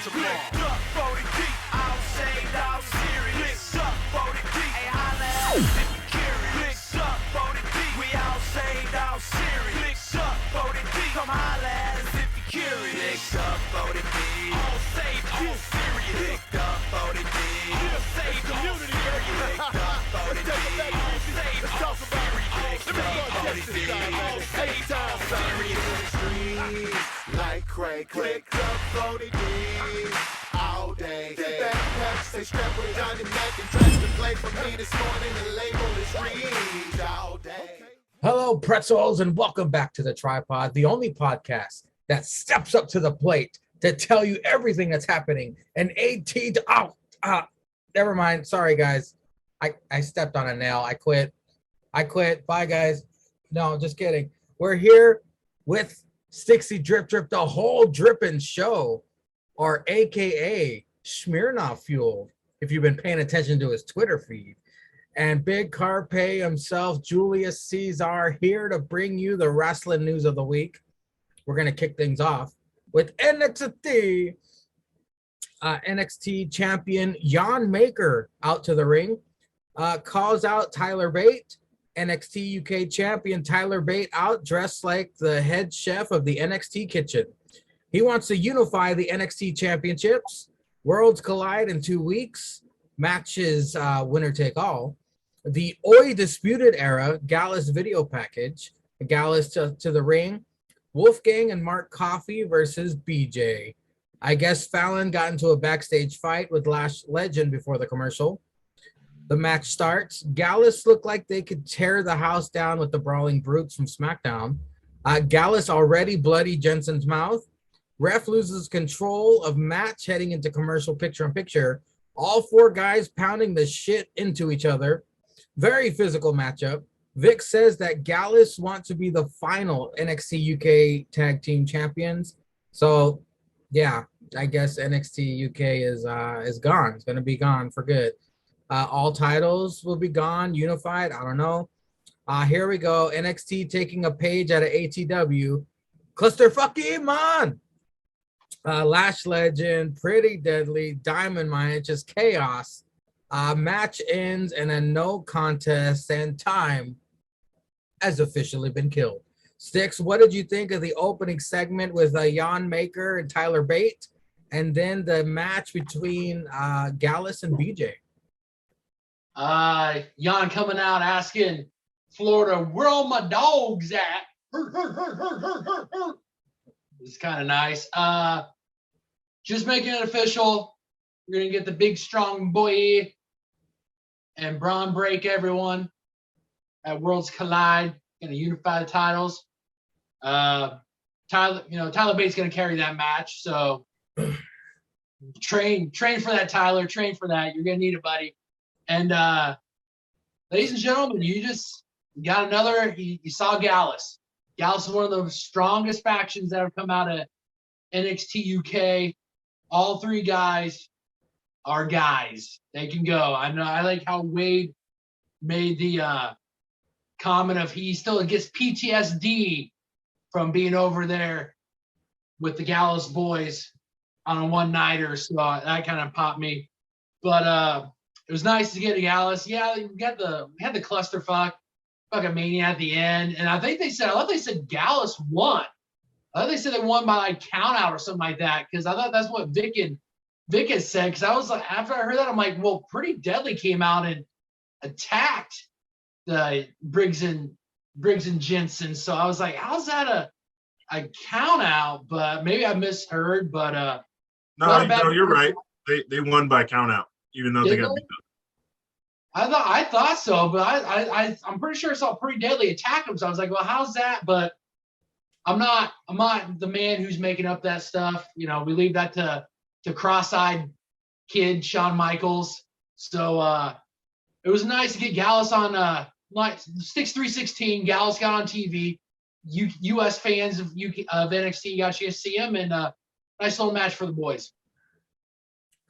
Licked up, voted deep, all saved, all serious. Licked up, voted deep, hey, holla at us if you curious. Licked up, voted deep, we all saved, all serious. Licked up, voted deep, come holla at us if you curious. Licked up, voted deep, all saved, all serious. Licked up, voted deep, all saved, all serious. Licked up, voted deep, all saved, all serious. Licked up, voted deep, all saved, all serious. Like Craig, clicked up, voted in all day. Sit back, patch, stay strapped with Johnny Mac and tracks to play for me this morning. The label is read all day. Hello, pretzels, and welcome back to the Tripod, the only podcast that steps up to the plate to tell you everything that's happening. And never mind. Sorry, guys. I stepped on a nail. I quit. Bye, guys. No, just kidding. We're here with Stixy Drip Drip, the whole dripping show, or AKA Smirnoff Fuel, if you've been paying attention to his Twitter feed. And Big Carpe himself, Julius Ceizar, here to bring you the wrestling news of the week. We're going to kick things off with NXT. NXT champion Jan Maker out to the ring, calls out Tyler Bate. NXT UK champion Tyler Bate out dressed like the head chef of the NXT kitchen. He wants to unify the NXT championships. Worlds collide in 2 weeks. Matches winner take all. The Oi Disputed Era Gallus video package. Gallus to the ring. Wolfgang and Mark Coffey versus BJ. I guess Fallon got into a backstage fight with Lash Legend before the commercial. The match starts. Gallus looked like they could tear the house down with the Brawling Brutes from SmackDown. Gallus already bloody Jensen's mouth. Ref loses control of match heading into commercial picture-in-picture. All four guys pounding the shit into each other. Very physical matchup. Vic says that Gallus want to be the final NXT UK Tag Team Champions. So, yeah, I guess NXT UK is gone. It's going to be gone for good. All titles will be gone, unified. I don't know. Here we go. NXT taking a page out of ATW. Clusterfucky man. Lash Legend, Pretty Deadly, Diamond Mine, just chaos. Match ends in a no contest, and time has officially been killed. Sticks, what did you think of the opening segment with Jan Maker and Tyler Bate, and then the match between Gallus and BJ? Jan coming out asking Florida, where all my dogs at? It's kind of nice. Just making it official. We're going to get the big, strong boy and Braun break everyone at Worlds Collide. Going to unify the titles. Tyler Bate's going to carry that match. So train for that, Tyler. Train for that. You're going to need it, buddy. And ladies and gentlemen, you got another. You saw Gallus. Gallus is one of the strongest factions that have come out of NXT UK. All three guys are guys. They can go. I like how Wade made the comment of he still gets PTSD from being over there with the Gallus boys on a one-nighter. So that kind of popped me. But it was nice to get a Gallus. Yeah, we had the clusterfuck, fucking mania at the end, and I thought they said Gallus won. I thought they said they won by like count out or something like that, because I thought that's what Vic had said. Because I was like, after I heard that, I'm like, well, Pretty Deadly came out and attacked the Briggs and Jensen. So I was like, how's that a count out? But maybe I misheard. But no, you're right. They won by count out, even though they got beat up. I thought so, but I'm pretty sure I saw Pretty Deadly attack him. So I was like, well, how's that? But I'm not the man who's making up that stuff. We leave that to cross-eyed kid Shawn Michaels. So it was nice to get Gallus on Sticks 316. Gallus got on TV. U.S. fans of NXT got a chance to see him, and nice little match for the boys.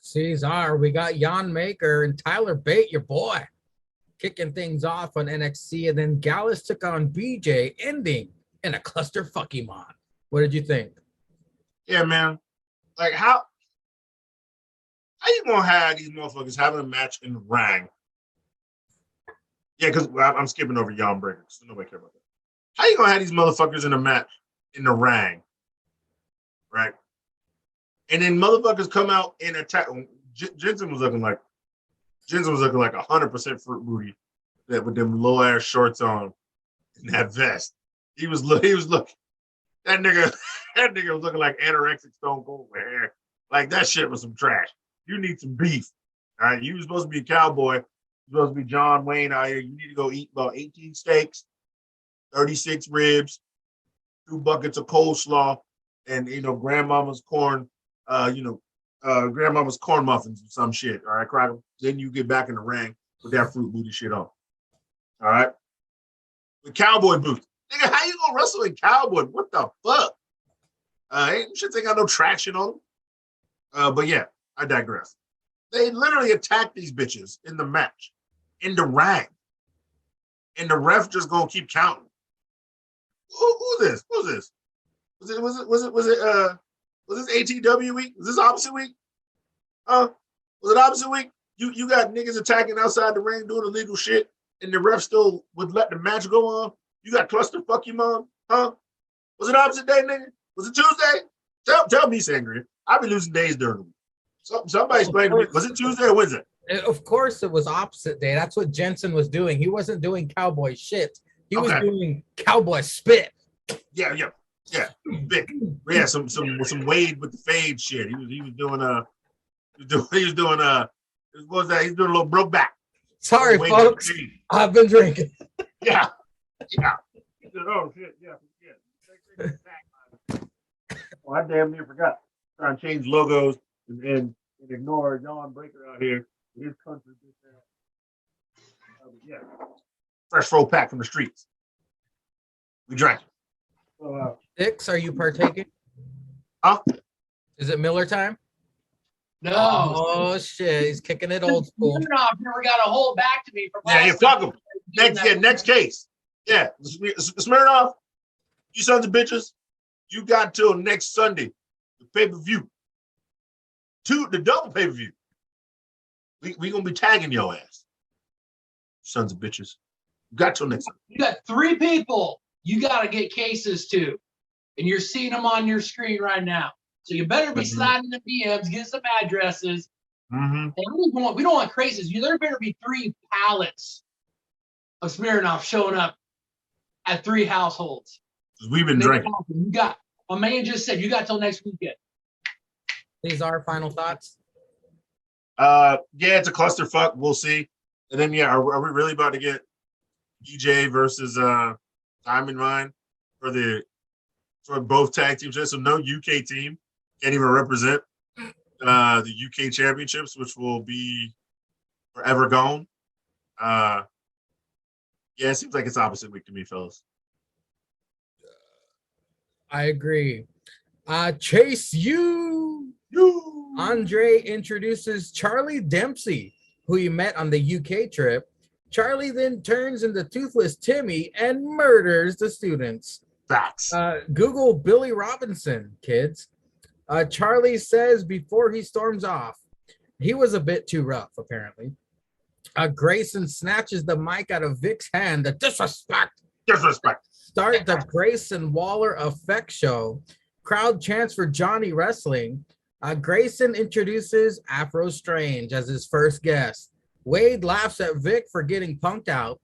Ceizar, we got Jan Maker and Tyler Bate, your boy, kicking things off on NXT, and then Gallus took on BJ, ending in a clusterfucky mon. What did you think? Yeah, man. Like, how how you gonna have these motherfuckers having a match in the ring? Yeah, because I'm skipping over Jan Breaker, so nobody care about that. How you gonna have these motherfuckers in a match in the ring, right? And then motherfuckers come out and attack. Jensen was looking like 100% fruit booty that with them low ass shorts on and that vest. He was looking. That nigga was looking like anorexic Stone Cold with hair. Like that shit was some trash. You need some beef. All right. You were supposed to be a cowboy. You're supposed to be John Wayne out here. You need to go eat about 18 steaks, 36 ribs, 2 buckets of coleslaw, and grandmama's corn, grandmama's corn muffins or some shit. All right, crack 'em. Then you get back in the ring with that fruit booty shit on. All right. With cowboy boots. Nigga, how you gonna wrestle in cowboy? What the fuck? Shit ain't got no traction on them. But yeah, I digress. They literally attacked these bitches in the match, in the ring. And the ref just gonna keep counting. Who's this? Who's this? Was this ATW week? Was this opposite week? Was it opposite week? You got niggas attacking outside the ring doing illegal shit, and the ref still would let the match go on. You got clusterfuck you mom, huh? Was it opposite day, nigga? Was it Tuesday? Tell me, Sangria. I've been losing days during the week. Somebody explain to me. Was it Tuesday or Wednesday? Of course, it was opposite day. That's what Jensen was doing. He wasn't doing cowboy shit. He was doing cowboy spit. Yeah. Big. Yeah, some Wade with the fade shit. He was doing what was that? He's doing a little broke back. Sorry, folks. I've been drinking. Yeah. Oh shit, yeah. Oh, I damn near forgot. Trying to change logos and ignore Jan Breaker out here with his country. Yeah. Fresh roll pack from the streets. We drank. Dix, are you partaking? Huh? Is it Miller time? No. Oh shit, he's kicking it old school. Smirnoff never got a hold back to me from fuck him. Next case. Yeah, Smirnoff, you sons of bitches, you got till next Sunday, the pay-per-view. The double pay-per-view. We gonna be tagging your ass. Sons of bitches. You got till next Sunday. You got 3 people you gotta get cases to. And you're seeing them on your screen right now. So you better be sliding the DMs, get some addresses. And we don't want crazies. There better be 3 pallets of Smirnoff showing up at 3 households. We've been drinking. You got, my man just said, you got till next weekend. These are final thoughts. Yeah, it's a clusterfuck. We'll see. And then, are we really about to get DJ versus Diamond Mine for both tag teams? So no UK team can't even represent the UK championships, which will be forever gone. Yeah, it seems like it's opposite week to me, fellas. I agree. Chase you. Andre introduces Charlie Dempsey, who he met on the UK trip. Charlie then turns into Toothless Timmy and murders the students. Facts. Google Billy Robinson, kids. Charlie says before he storms off, he was a bit too rough, apparently. Grayson snatches the mic out of Vic's hand. The disrespect. Start the Grayson Waller Effect Show. Crowd chants for Johnny Wrestling. Grayson introduces Afro Strange as his first guest. Wade laughs at Vic for getting punked out.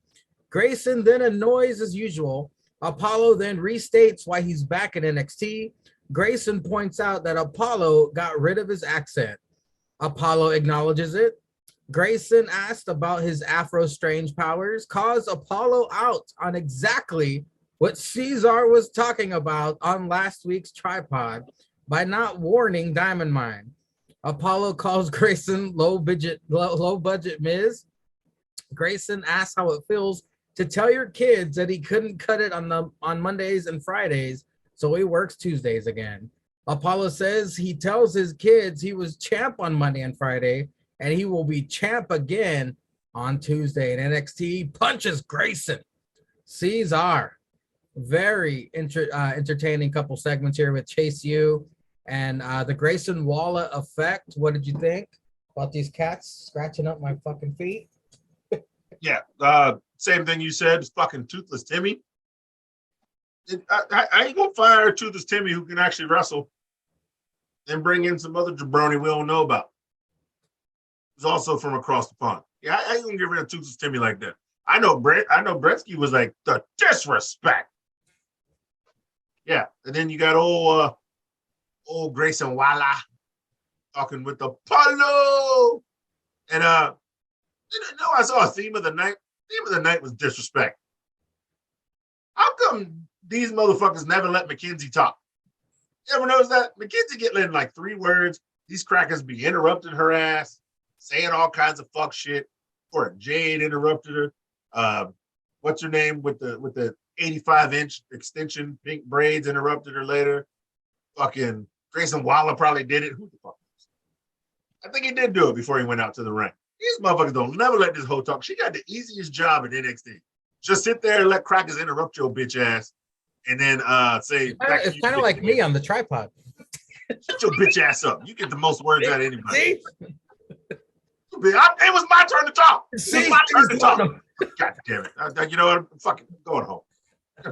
Grayson then annoys as usual. Apollo then restates why he's back in NXT. Grayson points out that Apollo got rid of his accent. Apollo acknowledges it. Grayson asked about his Afro Strange powers, calls Apollo out on exactly what Ceizar was talking about on last week's tripod by not warning Diamond Mine. Apollo calls Grayson low budget Miz. Grayson asks how it feels to tell your kids that he couldn't cut it on Mondays and Fridays, so he works Tuesdays again. Apollo says he tells his kids he was champ on Monday and Friday, and he will be champ again on Tuesday. And NXT punches Grayson. Ceizar. Very entertaining couple segments here with Chase U and the Grayson Waller Effect. What did you think? About these cats scratching up my fucking feet. Yeah, same thing you said. It's fucking Toothless Timmy. I ain't gonna fire Toothless Timmy who can actually wrestle and bring in some other jabroni we don't know about. Who's also from across the pond. Yeah, I ain't gonna get rid of Toothless Timmy like that. I know Bretsky was like the disrespect. Yeah, and then you got old Grayson Walla talking with the Palo. And I saw a theme of the night. Theme of the night was disrespect. How come these motherfuckers never let Mackenzie talk? You ever notice that? Mackenzie get in like 3 words. These crackers be interrupting her ass, saying all kinds of fuck shit. Or Jade interrupted her. What's her name with the 85-inch extension pink braids interrupted her later. Fucking Grayson Waller probably did it. Who the fuck knows? I think he did do it before he went out to the ring. These motherfuckers don't never let this hoe talk. She got the easiest job at NXT. Just sit there and let crackers interrupt your bitch ass, and then say It's kind of like me on the tripod. Shut your bitch ass up. You get the most words out of anybody. It was my turn to talk. It was my turn to talk. God damn it. You know what? I'm fucking going home.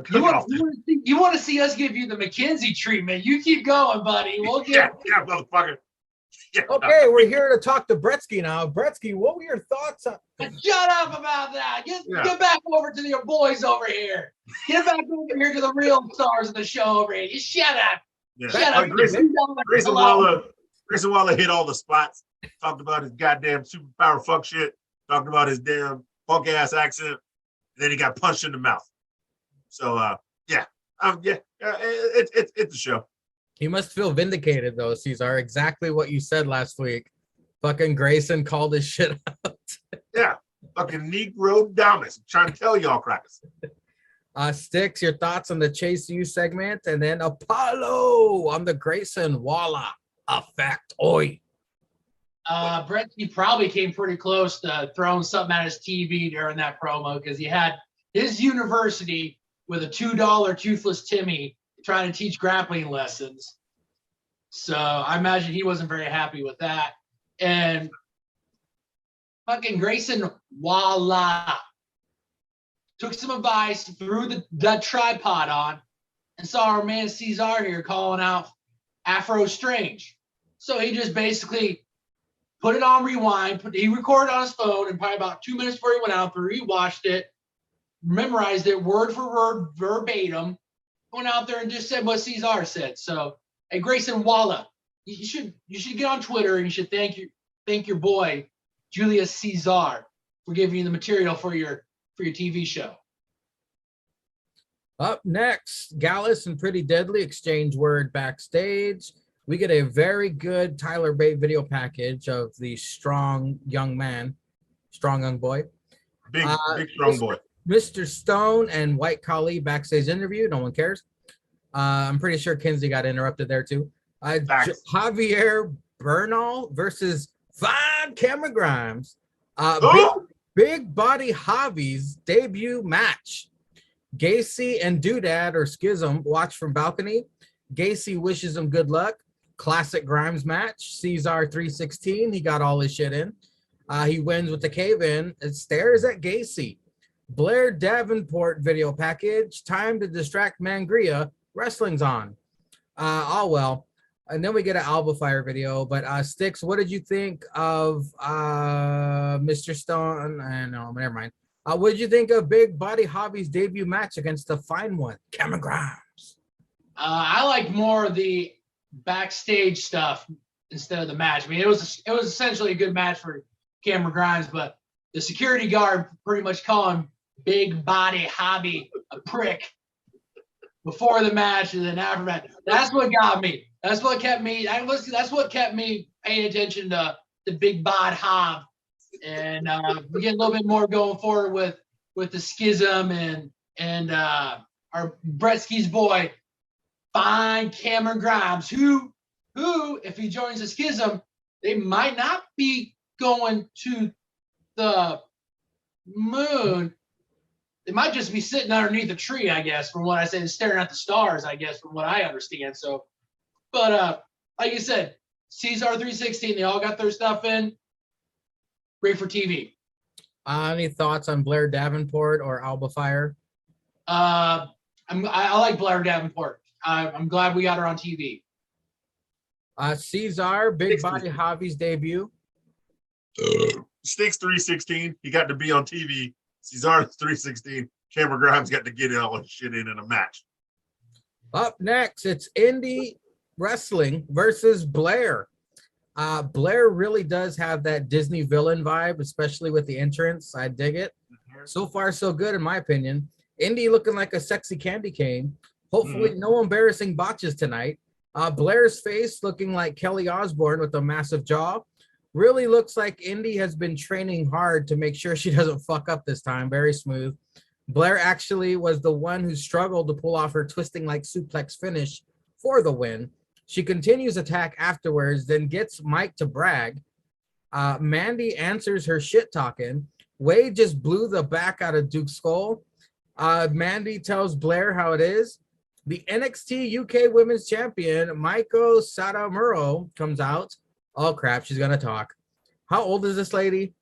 You want to see us give you the McKenzie treatment? You keep going, buddy. We'll get yeah, motherfucker. Yeah, okay, we're here to talk to Bretsky now. Bretsky, what were your thoughts on? Shut up about that. Get back over to your boys over here. Get back over here to the real stars of the show over here. You shut up. Yeah. Shut up. Grayson Waller hit all the spots. Talked about his goddamn superpower fuck shit. Talked about his damn punk ass accent. And then he got punched in the mouth. So it's a show. He must feel vindicated though, Ceizar. Exactly what you said last week. Fucking Grayson called his shit out. Yeah, fucking Negro Dominus. I'm trying to tell y'all crackers. Sticks, your thoughts on the Chase U segment, and then Apollo on the Grayson Walla effect. Oi. Bretsky probably came pretty close to throwing something at his TV during that promo because he had his university with a $2 Toothless Timmy trying to teach grappling lessons. So I imagine he wasn't very happy with that. And fucking Grayson Walla took some advice, threw the tripod on, and saw our man Ceizar here calling out Afro Strange. So he just basically put it on rewind. He recorded on his phone, and probably about 2 minutes before he went out, rewatched it, memorized it word for word, verbatim, went out there and just said what Ceizar said. So, hey, Grayson Walla, you should get on Twitter and you should thank your boy Julius Ceizar for giving you the material for your TV show. Up next, Gallus and Pretty Deadly exchange word backstage. We get a very good Tyler Bate video package of the strong young boy. Big strong boy. Mr. Stone and White Khali backstage interview. No one cares. I'm pretty sure Kinsey got interrupted there too. Javier Bernal versus Von Cameron Grimes. Big Body Javi's debut match. Gacy and Doodad or Schism watch from balcony. Gacy wishes him good luck. Classic Grimes match. Ceizar 316. He got all his shit in. He wins with the cave-in and stares at Gacy. Blair Davenport video package. Time to distract Mangria. Wrestling's on. All well. And then we get an Alba Fire video. But Sticks, what did you think of Mr. Stone? No, never mind. What did you think of Big Body Javi's debut match against the fine one, Cameron Grimes? I like more of the backstage stuff instead of the match. I mean, it was essentially a good match for Cameron Grimes, but the security guard pretty much calling Big Body Javi a prick before the match and then after that. That's what got me. That's what kept me. That's what kept me paying attention to the Big Bod Javi. And we get a little bit more going forward with the Schism and our Bretsky's boy, fine Cameron Grimes, who if he joins the Schism, they might not be going to the moon. They might just be sitting underneath a tree, I guess, from what I say, staring at the stars, I guess, from what I understand. So, but like you said, Ceizar 316, they all got their stuff in. great for TV. Any thoughts on Blair Davenport or Alba Fire? I like Blair Davenport. I'm glad we got her on TV. Ceizar, Big Body Javi's debut. Sticks 316. He got to be on TV. Ceizar's 316. Cameron Grimes got to get all his shit in a match. Up next, it's Indie Wrestling versus Blair. Blair really does have that Disney villain vibe, especially with the entrance. I dig it. So far, so good, in my opinion. Indy looking like a sexy candy cane. Hopefully, no embarrassing botches tonight. Blair's face looking like Kelly Osbourne with a massive jaw. Really looks like Indy has been training hard to make sure she doesn't fuck up this time. Very smooth. Blair actually was the one who struggled to pull off her twisting like suplex finish for the win. She continues attack afterwards, then gets Mike to brag. Mandy answers her shit talking. Wade just blew the back out of Duke's skull. Mandy tells Blair how it is. The NXT UK Women's Champion, Maiko Satomura, comes out. Oh, crap. She's going to talk. How old is this lady?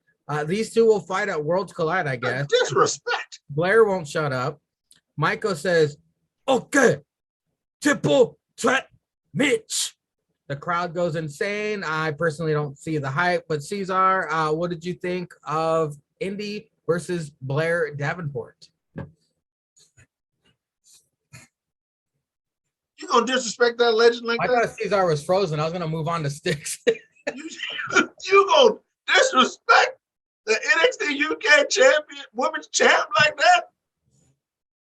These two will fight at Worlds Collide, I guess. Disrespect. Blair won't shut up. Maiko says, okay, triple threat Mitch. The crowd goes insane. I personally don't see the hype, but Ceizar, what did you think of Indy versus Blair Davenport? You gonna disrespect that legend like I that? thought Ceizar was frozen. I was gonna move on to Sticks. You gonna disrespect the NXT UK champion, women's champ like that?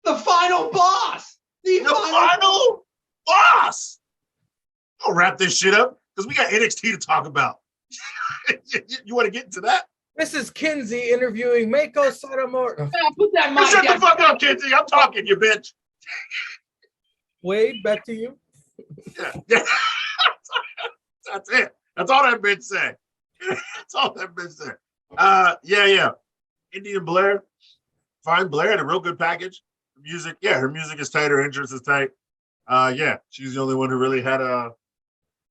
The final boss. The final boss. I'll wrap this shit up because we got NXT to talk about. You want to get into that? This is Kinsey interviewing Maiko Satomura. Put that mic Shut down. the fuck up, Kinsey. I'm talking, you bitch. Wade, back to you. Yeah. That's it. That's all that bitch said. That's all that bitch said. Yeah. Indian Blair. Fine. Blair had a real good package. Her music is tight. Her entrance is tight. She's the only one who really had a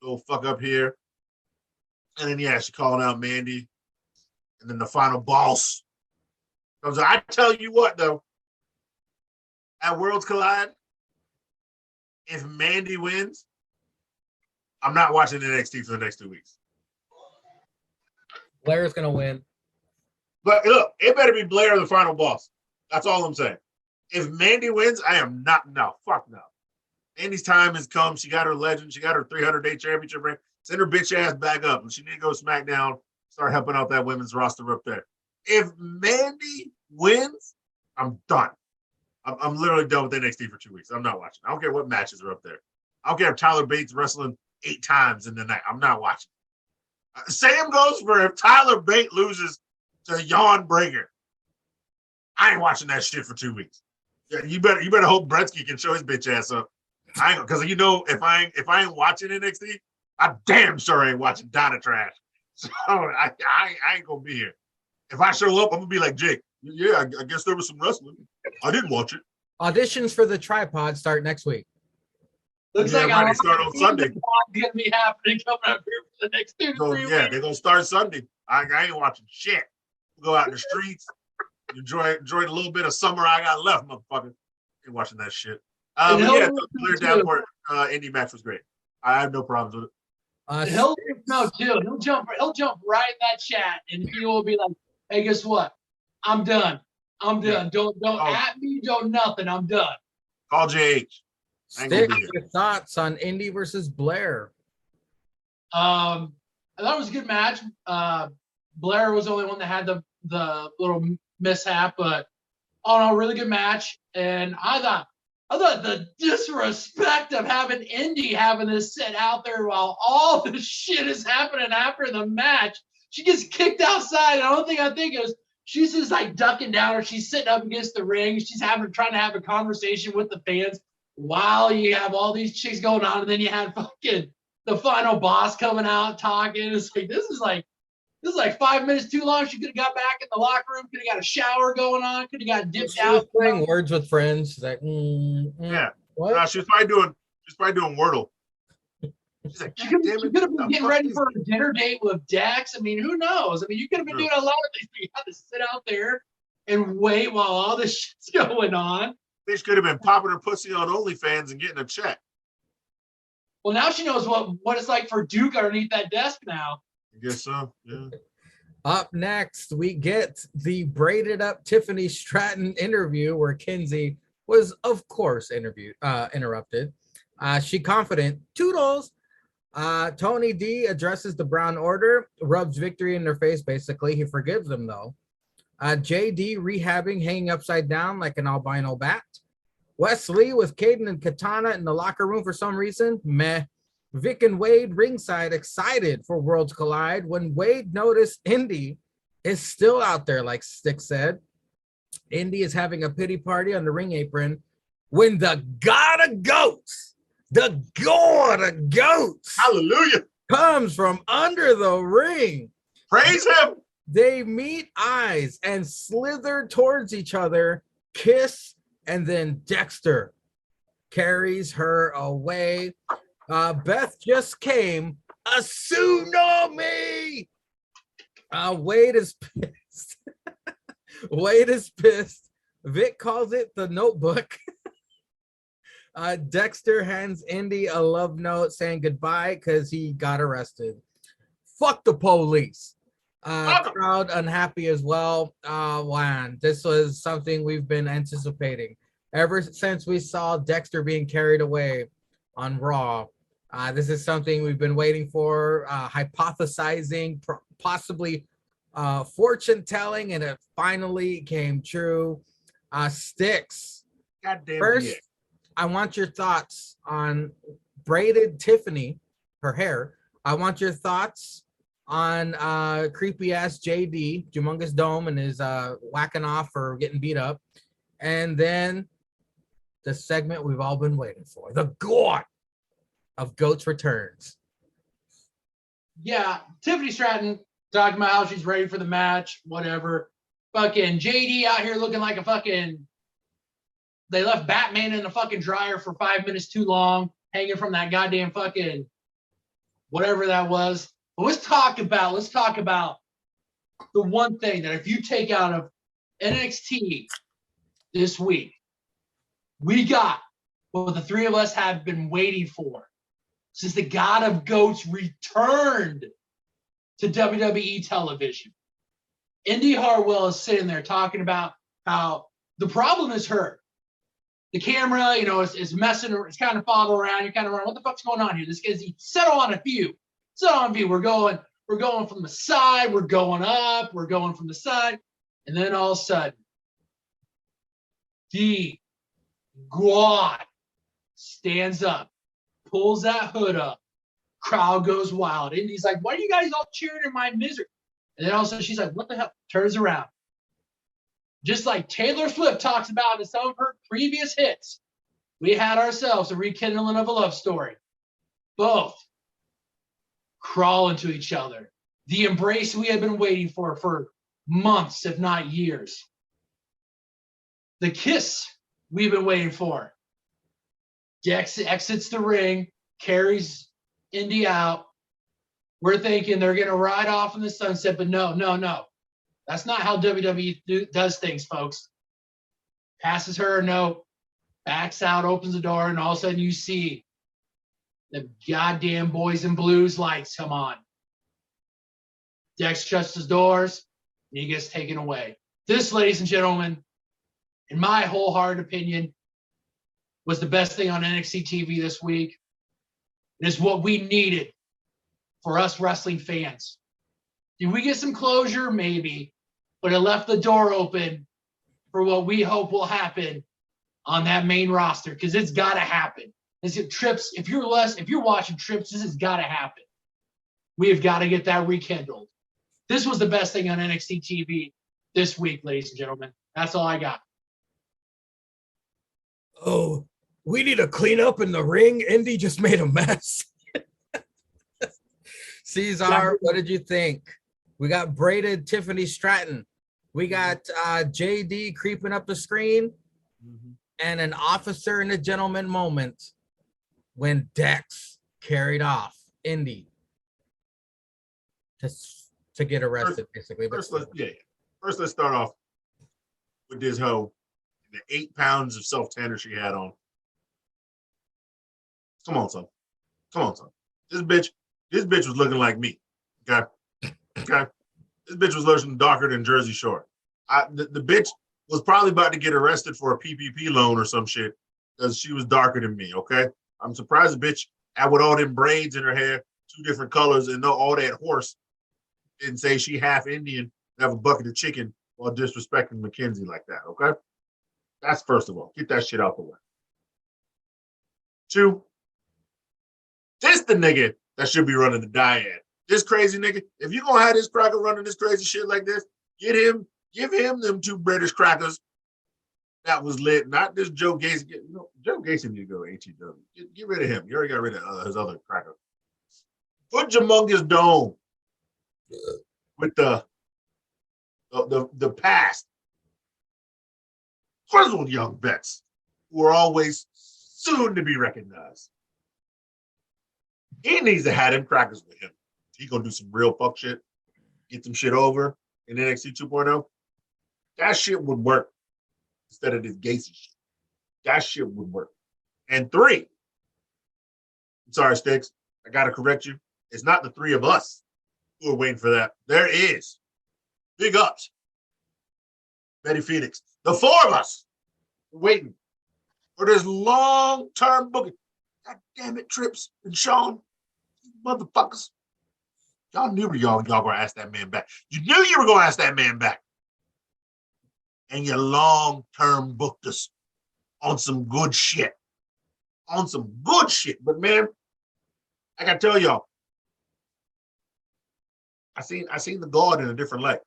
little fuck up here. And then, she calling out Mandy. And then the final boss comes out. I tell you what, though, at Worlds Collide, if Mandy wins, I'm not watching NXT for the next 2 weeks. Blair's gonna win. But look, it better be Blair the final boss. That's all I'm saying. If Mandy wins, I am not. No, fuck no. Mandy's time has come. She got her legend. She got her 300-day championship ring. Send her bitch ass back up. And she need to go SmackDown, start helping out that women's roster up there. If Mandy wins, I'm done. I'm literally done with NXT for 2 weeks. I'm not watching. I don't care what matches are up there. I don't care if Tyler Bates wrestling 8 times in the night. I'm not watching. Same goes for if Tyler Bates loses to Yawn Breaker. I ain't watching that shit for 2 weeks. Yeah, you better hope Bretsky can show his bitch ass up. I ain't, because if I ain't watching NXT, I damn sure ain't watching Donna Trash. So I ain't gonna be here. If I show up, I'm gonna be like Jake. Yeah, I guess there was some wrestling. I didn't watch it. Auditions for the tripod start next week. Looks like they start on Sunday. Gonna be happening coming up here for the next 2 to 3 weeks. They're gonna start Sunday. I ain't watching shit. We'll go out in the streets, enjoy the little bit of summer I got left, motherfucker. Ain't watching that shit. Blair Davenport indie match was great. I have no problems with it. He'll jump right in that chat and he will be like, hey, guess what? I'm done. Yeah. Don't at me, don't nothing. I'm done. Call JH. Stick your thoughts on Indy versus Blair. I thought it was a good match. Blair was the only one that had the little mishap, but all in all, really good match. And I thought the disrespect of having Indy having this sit out there while all this shit is happening after the match. She gets kicked outside. And the only thing I think is she's just like ducking down or she's sitting up against the ring. She's trying to have a conversation with the fans while you have all these chicks going on. And then you had fucking the final boss coming out talking. It's like, this is like 5 minutes too long. She could have got back in the locker room, could have got a shower going on, could have got dipped out. Playing words with friends. She's like, Yeah. what? She's probably doing Wordle. She's like, She God could, damn she it. could have been the getting fuck ready is for this? a dinner date with Dex. I mean, who knows? I mean, you could have been No. doing a lot of things, but you have to sit out there and wait while all this shit's going on. Bitch could have been popping her pussy on OnlyFans and getting a check. Well, now she knows what it's like for Duke underneath that desk now. I guess so. Yeah. Up next, we get the braided up Tiffany Stratton interview where Kinsey was, of course, interrupted. She confident, toodles. Tony D addresses the Brown Order, rubs victory in their face, basically. He forgives them, though. JD rehabbing, hanging upside down like an albino bat. Wesley with Caden and Katana in the locker room for some reason. Meh. Vic and Wade ringside, excited for Worlds Collide when Wade noticed Indy is still out there, like Stick said. Indy is having a pity party on the ring apron when the God of Goats, Hallelujah. comes from under the ring. Praise him. They meet eyes and slither towards each other, kiss, and then Dexter carries her away. Beth just came. A tsunami. Wade is pissed. Wade is pissed. Vic calls it the Notebook. Dexter hands Indy a love note saying goodbye because he got arrested. Fuck the police. Crowd unhappy as well. Man, this was something we've been anticipating ever since we saw Dexter being carried away on Raw. This is something we've been waiting for, hypothesizing, possibly fortune telling, and it finally came true. Sticks. Goddamn. First, I want your thoughts on braided Tiffany, her hair. I want your thoughts on creepy ass JD, Humongous Dome, and his whacking off or getting beat up. And then the segment we've all been waiting for, the God of Goats returns. Yeah, Tiffany Stratton talking about how she's ready for the match, whatever. Fucking JD out here looking like a fucking. They left Batman in the fucking dryer for 5 minutes too long, hanging from that goddamn fucking whatever that was. But let's talk about the one thing that if you take out of NXT this week, we got what the three of us have been waiting for since the God of Goats returned to WWE television. Indy Hartwell is sitting there talking about how the problem is her. The camera, is messing, it's kind of following around. You're kind of running, what the fuck's going on here? This guy's settle on a view. We're going from the side, we're going up, we're going from the side. And then all of a sudden, the God stands up, pulls that hood up, crowd goes wild. Indy's like, why are you guys all cheering in my misery? And then all of a sudden she's like, what the hell? Turns around. Just like Taylor Swift talks about in some of her previous hits, we had ourselves a rekindling of a love story. Both crawl into each other. The embrace we had been waiting for months, if not years. The kiss we've been waiting for. Dex exits the ring, carries Indy out. We're thinking they're going to ride off in the sunset, but no. That's not how WWE does things, folks. Passes her a note, backs out, opens the door, and all of a sudden you see the goddamn boys in blues lights come on. Dex shuts his doors, and he gets taken away. This, ladies and gentlemen, in my wholehearted opinion, was the best thing on NXT TV this week. It is what we needed for us wrestling fans. Did we get some closure? Maybe. But it left the door open for what we hope will happen on that main roster, because it's got to happen. Trips, if you're watching Trips, this has got to happen. We have got to get that rekindled. This was the best thing on NXT TV this week, ladies and gentlemen. That's all I got. Oh, we need to clean up in the ring. Indy just made a mess. Ceizar, what did you think? We got braided Tiffany Stratton. We got JD creeping up the screen, and an officer and a gentleman moment when Dex carried off Indy to get arrested, basically. But First, let's start off with this hoe, the 8 pounds of self-tanner she had on. Come on, son. This bitch was looking like me. Okay. This bitch was looking darker than Jersey Shore. The bitch was probably about to get arrested for a PPP loan or some shit because she was darker than me. Okay. I'm surprised the bitch had with all them braids in her hair, 2 different colors, and all that horse didn't say she half Indian and have a bucket of chicken while disrespecting Mackenzie like that. Okay. That's first of all. Get that shit out the way. 2, this the nigga that should be running the dyad. This crazy nigga, if you gonna have this cracker running this crazy shit like this, give him them 2 British crackers that was lit. Not this Joe Gacy. Joe Gacy need to go ATW. Get rid of him. You already got rid of his other cracker. Put Humongous Dome with the past grizzled young vets who are always soon to be recognized. He needs to have them crackers with him. He gonna do some real fuck shit, get some shit over in NXT 2.0. That shit would work instead of this Gacy shit. That shit would work. And 3, I'm sorry, Sticks, I gotta correct you. It's not the 3 of us who are waiting for that. There is. Big ups. Betty Phoenix. The 4 of us are waiting for this long-term booking. God damn it, Trips and Sean. Motherfuckers. Y'all knew y'all gonna ask that man back. You knew you were gonna ask that man back. And you long-term booked us on some good shit. But man, I gotta tell y'all, I seen the God in a different light.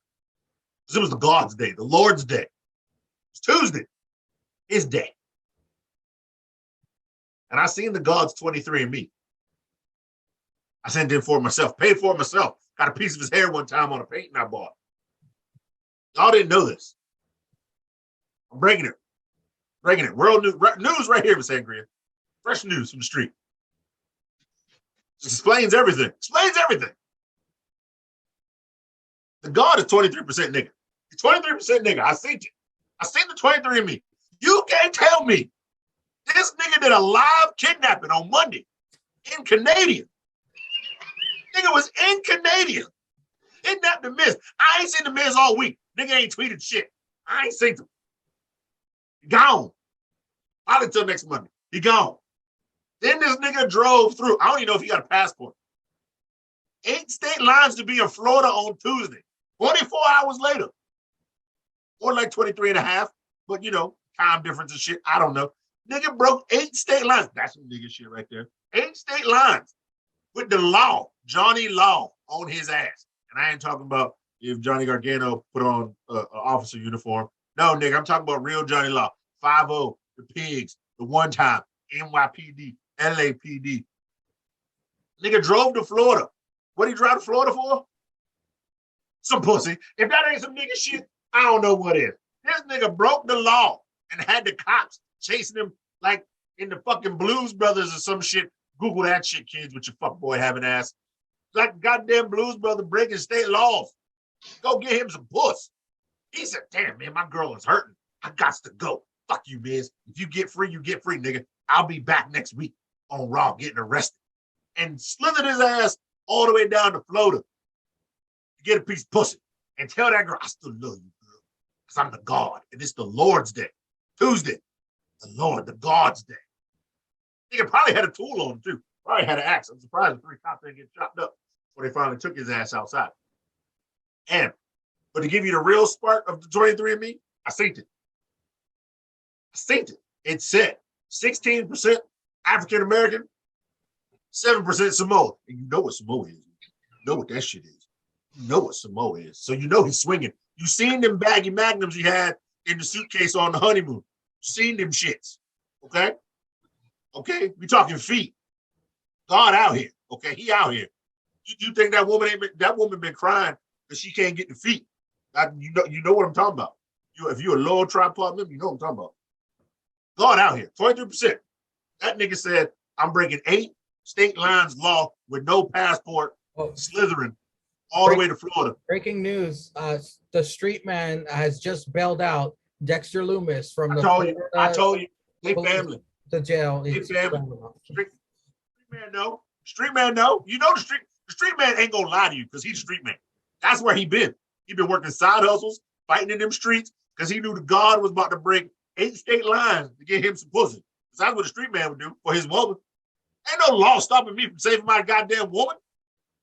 Because it was the God's day, the Lord's day. It's Tuesday. His day. And I seen the God's 23andMe. I sent it in for myself, paid for it myself. Got a piece of his hair one time on a painting I bought. Y'all didn't know this. I'm breaking it. World news right here, Miss Angria. Fresh news from the street. Explains everything. The God is 23% nigga. He's 23% nigga. I seen it. I seen the 23andMe. You can't tell me this nigga did a live kidnapping on Monday in Canadian. Nigga was in Canadian. Kidnapped the Miz. I ain't seen the Miz all week. Nigga ain't tweeted shit. I ain't seen him. He gone. Not until next Monday. He gone. Then this nigga drove through. I don't even know if he got a passport. 8 state lines to be in Florida on Tuesday. 24 hours later. Or like 23 and a half. But, time difference and shit. I don't know. Nigga broke 8 state lines. That's some nigga shit right there. 8 state lines with the law, Johnny Law, on his ass. And I ain't talking about if Johnny Gargano put on an officer uniform. No, nigga, I'm talking about real Johnny Law. 5-0, the Pigs, the one time, NYPD, LAPD. Nigga drove to Florida. What he drive to Florida for? Some pussy. If that ain't some nigga shit, I don't know what is. This nigga broke the law and had the cops chasing him like in the fucking Blues Brothers or some shit. Google that shit, kids, with your fuckboy having ass. Like goddamn Blues Brother breaking state laws. Go get him some puss. He said, damn, man, my girl is hurting. I got to go. Fuck you, Miz. If you get free, nigga. I'll be back next week on Raw getting arrested. And slithered his ass all the way down to Florida to get a piece of pussy. And tell that girl, I still love you, girl. Because I'm the God. And it's the Lord's day. Tuesday. The Lord, the God's day. Nigga probably had a tool on him, too. Probably had an axe. I'm surprised the 3 cops didn't get chopped up before they finally took his ass outside. But to give you the real spark of the 23andMe, I seen it. It said 16% African-American, 7% Samoa. And you know what Samoa is. You know what that shit is. You know what Samoa is. So you know he's swinging. You seen them baggy magnums he had in the suitcase on the honeymoon. You seen them shits. Okay? We talking feet. God out here. Okay? He out here. You think that woman been crying because she can't get the feet. You know what I'm talking about. If you're a low tripod member, you know what I'm talking about. God out here, 23%. That nigga said, I'm breaking 8 state lines law with no passport, Oh, slithering all the way to Florida. breaking news. The street man has just bailed out Dexter Loomis from I the told you, they police family. to jail. They He's family. bailed him out. Street man know. Street man know. You know the street man ain't gonna lie to you because he's a street man. That's where he been. He been working side hustles, fighting in them streets because he knew the God was about to break 8 state lines to get him some pussy. That's what a street man would do for his woman. Ain't no law stopping me from saving my goddamn woman.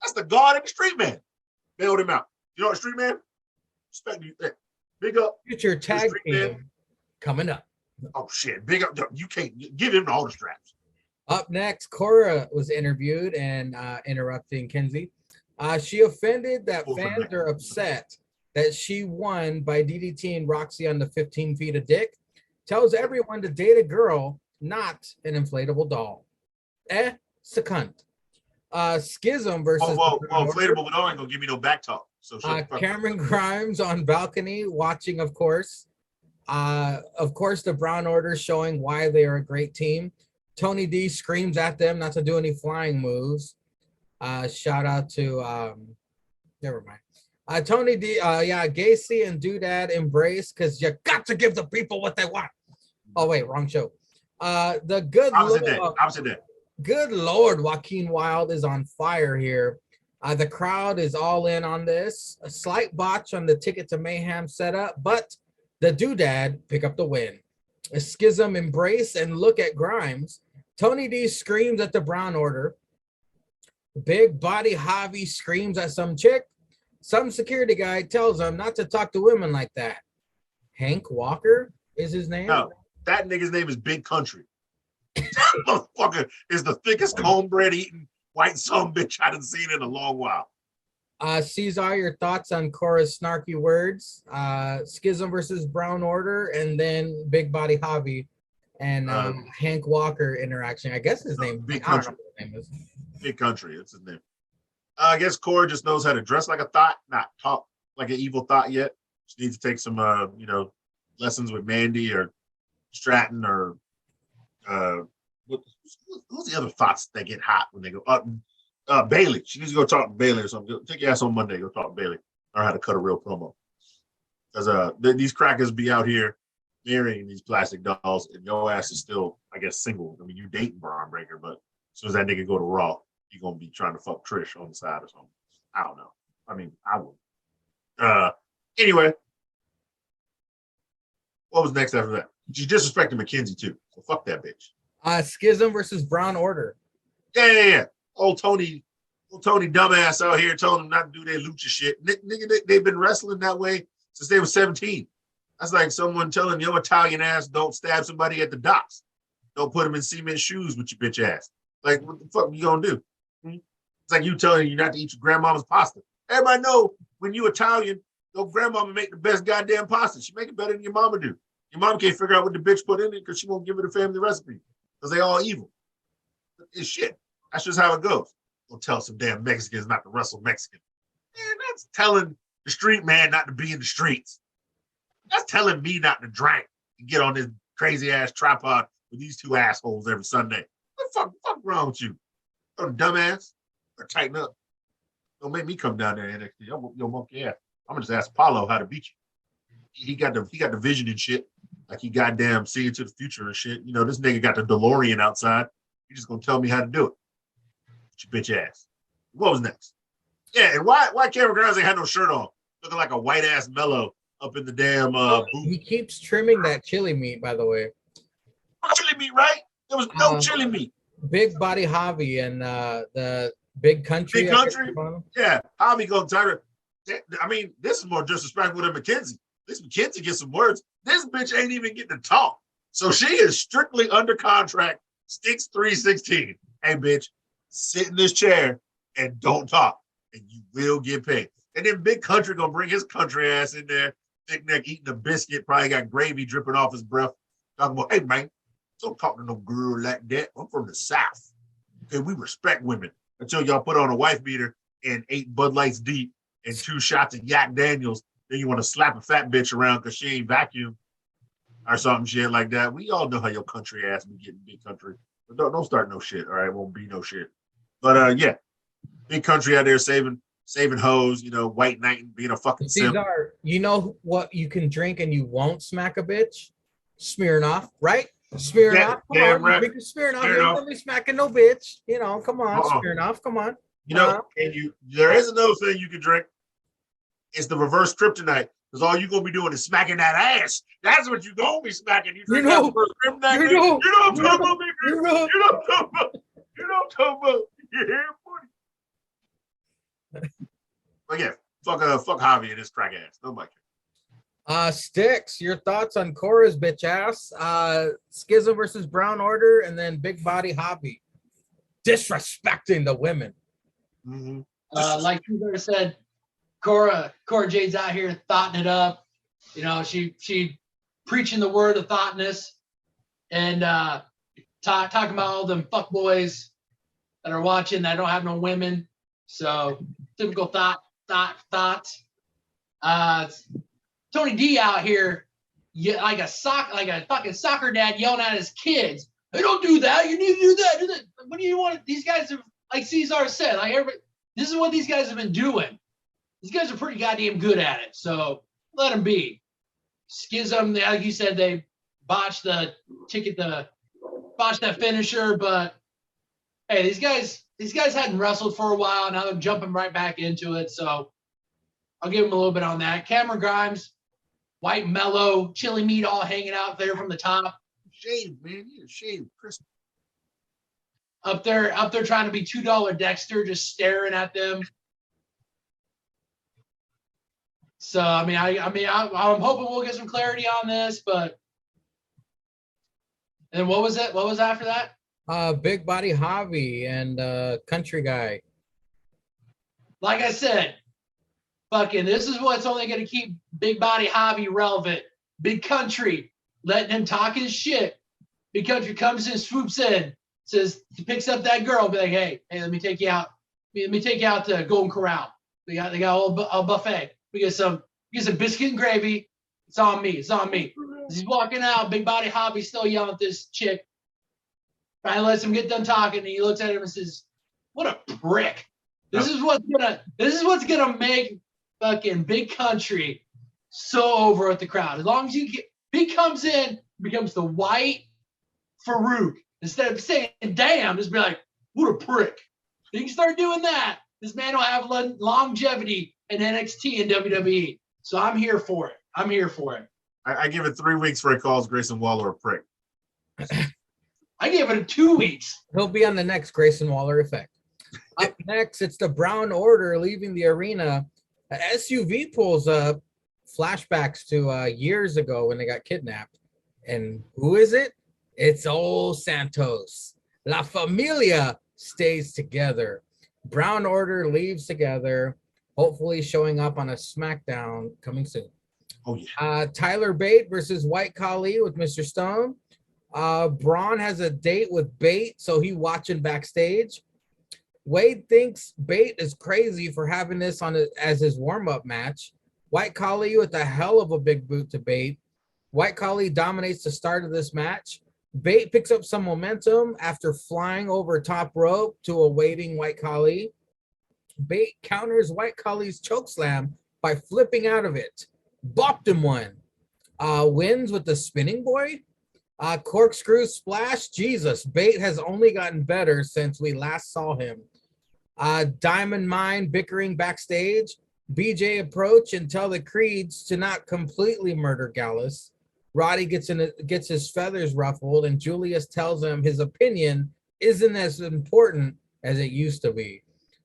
That's the God and the street man. Bailed him out. You know what, street man? Respect you. Big up. Future tag street team man. coming up. Oh shit. Big up. You can't give him all the straps. Up next, Cora was interviewed and interrupting Kenzie. She offended that fans are upset that she won by DDTing Roxy on the 15 feet of dick. Tells everyone to date a girl, not an inflatable doll. Second. Schism versus Whoa, inflatable doll ain't gonna give me no back talk. So Cameron Grimes on balcony watching, of course. Of course, the Brown Order showing why they are a great team. Tony D screams at them not to do any flying moves. Shout out to never mind. Tony D, Gacy and Doodad embrace because you got to give the people what they want. Oh wait, wrong show. The good opposite day. Good Lord, Joaquin Wilde is on fire here. The crowd is all in on this. A slight botch on the Ticket to Mayhem setup, but the Doodad pick up the win. A Schism embrace and look at Grimes. Tony D screams at the Brown Order. Big Body Javi screams at some chick. Some security guy tells him not to talk to women like that. Hank Walker is his name? No, that nigga's name is Big Country. That motherfucker is the thickest homebred eating white son bitch I done seen in a long while. Ceizar, your thoughts on Cora's snarky words? Schism versus Brown Order, and then Big Body Javi and Hank Walker interaction. I guess his name. Big Country. His name is. Big Country. That's his name. I guess Cora just knows how to dress like a thought, not talk like an evil thought yet. She needs to take some, lessons with Mandy or Stratton or who's the other thoughts that get hot when they go Bailey. She needs to go talk to Bailey or something. Take your ass on Monday. Go talk to Bailey. Learn how to cut a real promo. Because these crackers be out here marrying these plastic dolls, and your ass is still, I guess, single. I mean, you dating Braun Breaker, but as soon as that nigga go to Raw, you're gonna be trying to fuck Trish on the side or something. I don't know. I mean, I would. Anyway, what was next after that? She's disrespecting Mackenzie too. So fuck that bitch. Schism versus Brown Order. Yeah. Old Tony dumbass out here telling them not to do their lucha shit. Nigga, they've been wrestling that way since they were 17. That's like someone telling your Italian ass don't stab somebody at the docks. Don't put them in cement shoes with your bitch ass. Like, what the fuck you gonna do? It's like you telling you not to eat your grandmama's pasta. Everybody know when you Italian, your grandmama make the best goddamn pasta. She make it better than your mama do. Your mom can't figure out what the bitch put in it because she won't give it a family recipe because they all evil. It's shit. That's just how it goes. Don't tell some damn Mexicans not to wrestle Mexican. Man, that's telling the street man not to be in the streets. That's telling me not to drink and get on this crazy ass tripod with these two assholes every Sunday. What the fuck wrong with you? Oh, dumbass. Or tighten up. Don't make me come down there and NXT. Yo, monkey ass. I'm gonna just ask Paulo how to beat you. He got the vision and shit. Like he goddamn see into the future and shit. You know, this nigga got the DeLorean outside. He just gonna tell me how to do it. With your bitch ass. What was next? Yeah, and why Cameron Grimes ain't had no shirt on? Looking like a white ass mellow up in the damn boot. He keeps trimming that chili meat, by the way. Chili meat, right? There was no chili meat. Big Body Javi and the Big Country. Big Country? Yeah, Javi gonna turn it. I mean, this is more disrespectful than Mackenzie. At least Mackenzie gets some words. This bitch ain't even getting to talk. So she is strictly under contract, sticks 316. Hey, bitch, sit in this chair and don't talk, and you will get paid. And then Big Country gonna bring his country ass in there, thick neck, eating a biscuit, probably got gravy dripping off his breath, talking about, hey, man, don't talk to no girl like that. I'm from the South. Okay, we respect women until y'all put on a wife beater and 8 Bud Lights deep and 2 shots of Yak Daniels. Then you want to slap a fat bitch around because she ain't vacuum or something shit like that. We all know how your country ass be getting, Big Country. Don't start no shit. All right, won't be no shit. But yeah, big country out there saving hoes. You know, white knight being a fucking simp. Ceizar, you know what you can drink and you won't smack a bitch? Smirnoff, right? Smirnoff, Yeah, come damn on, right. drink a Smirnoff. You Smirnoff. ain't gonna be smacking no bitch. You know, come on, Uh-uh. Smirnoff, come on. You know, and there is another thing you can drink. It's the reverse kryptonite. Because all you're gonna be doing is smacking that ass. That's what you're gonna be smacking. You drink that reverse kryptonite. You know what I'm talking about, baby. You know what I'm talking about. You know what I'm talking about. Yeah, buddy. But yeah, fuck Javi and his crack ass. Nobody cares. Sticks, your thoughts on Cora's bitch ass? Schism versus Brown Order, and then Big Body Hobby. Disrespecting the women. Mm-hmm. Like you said, Cora Jade's out here thoughting it up. You know, she preaching the word of thoughtness and talking about all them fuck boys that are watching that don't have no women. So typical thoughts. Tony D out here, like a fucking soccer dad yelling at his kids. Hey, don't do that. You need to do that. Do that. What do you want? These guys are, like Ceizar said, like everybody. This is what these guys have been doing. These guys are pretty goddamn good at it. So let them be. Schism, like you said, they botched that finisher. But hey, these guys hadn't wrestled for a while. Now they're jumping right back into it. So I'll give them a little bit on that. Cameron Grimes, white mellow, chili meat all hanging out there from the top. Shave, man. You shave, Chris. Up there trying to be $2 Dexter, just staring at them. So I'm hoping we'll get some clarity on this, but and what was it? What was after that? Big Body Hobby and Country Guy. Like I said, fucking this is what's only gonna keep Big Body Hobby relevant. Big Country letting him talk his shit. Big Country comes in, swoops in, says he picks up that girl, be like, hey, let me take you out. Let me take you out to Golden Corral. They got a buffet. We get some biscuit and gravy. It's on me. As he's walking out, Big Body Hobby still yelling at this chick. Finally lets him get done talking, and he looks at him and says, "What a prick! This is what's gonna make fucking Big Country so over with the crowd. As long as he comes in, becomes the white Farouk. Instead of saying damn, just be like, what a prick. You can start doing that. This man will have longevity in NXT and WWE. So I'm here for it. I give it 3 weeks before he calls Grayson Waller a prick. I gave it 2 weeks. He'll be on the next Grayson Waller effect. Up next, it's the Brown Order leaving the arena. An SUV pulls up, flashbacks to years ago when they got kidnapped. And who is it? It's old Santos. La Familia stays together. Brown Order leaves together, hopefully showing up on a SmackDown coming soon. Oh, yeah. Tyler Bate versus White Khali with Mr. Stone. Braun has a date with Bate, so he watching backstage. Wade thinks Bate is crazy for having this on as his warm-up match. White Khali with a hell of a big boot to Bate. White Khali dominates the start of this match. Bate picks up some momentum after flying over top rope to a waiting White Khali. Bate counters White Khali's chokeslam by flipping out of it. Bopped him one. Wins with the spinning boy. Corkscrew splash. Jesus, Bate has only gotten better since we last saw him. Diamond Mine bickering backstage. BJ approach and tell the Creeds to not completely murder Gallus. Roddy gets his feathers ruffled, and Julius tells him his opinion isn't as important as it used to be.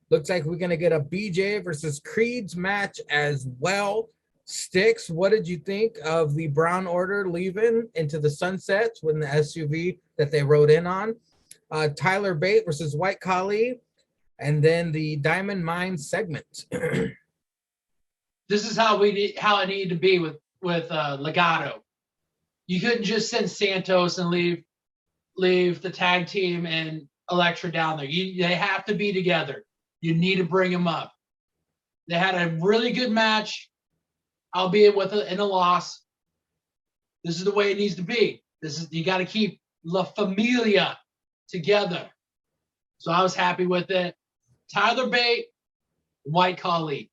Looks like we're gonna get a BJ versus Creeds match as well. Sticks, what did you think of the Brown Order leaving into the sunset when the SUV that they rode in on? Tyler Bate versus White Khali, and then the Diamond Mine segment. This is how it needed to be with Legato. You couldn't just send Santos and leave the tag team and Elektra down there. They have to be together. You need to bring them up. They had a really good match, albeit in a loss. This is the way it needs to be. You got to keep La Familia together. So I was happy with it. Tyler Bate, White Khali.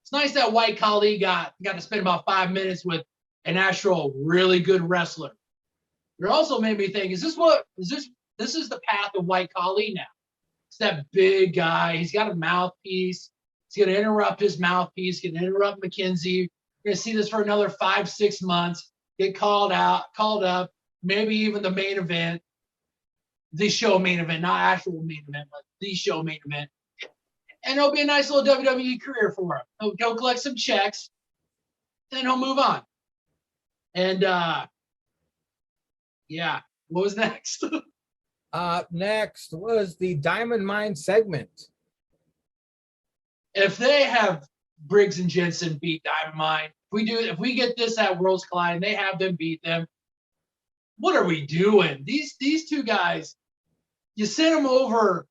It's nice that White Khali got to spend about 5 minutes with an actual really good wrestler. It also made me think, this is the path of White Khali now. It's that big guy. He's got a mouthpiece. He's going to interrupt his mouthpiece, going to interrupt McKenzie. We're going to see this for another 5-6 months. Get called up, maybe even the main event. The show main event, not actual main event, but the show main event. And it'll be a nice little WWE career for him. He'll go collect some checks, then he'll move on. And yeah, what was next? Next was the Diamond Mine segment. If they have Briggs and Jensen beat Diamond Mine, if we get this at Worlds Collide and they have them beat them, what are we doing? These two guys, you sent them over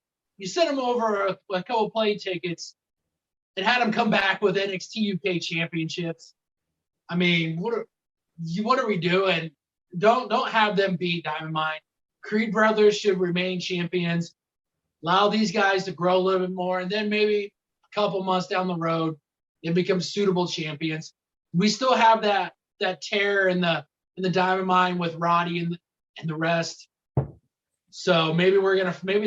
a couple plane tickets and had them come back with NXT UK championships. I mean, what are we doing? Don't have them beat Diamond Mine. Creed brothers should remain champions. Allow these guys to grow a little bit more, and then maybe a couple months down the road, they become suitable champions. We still have that tear in the Diamond Mine with Roddy and the rest. So maybe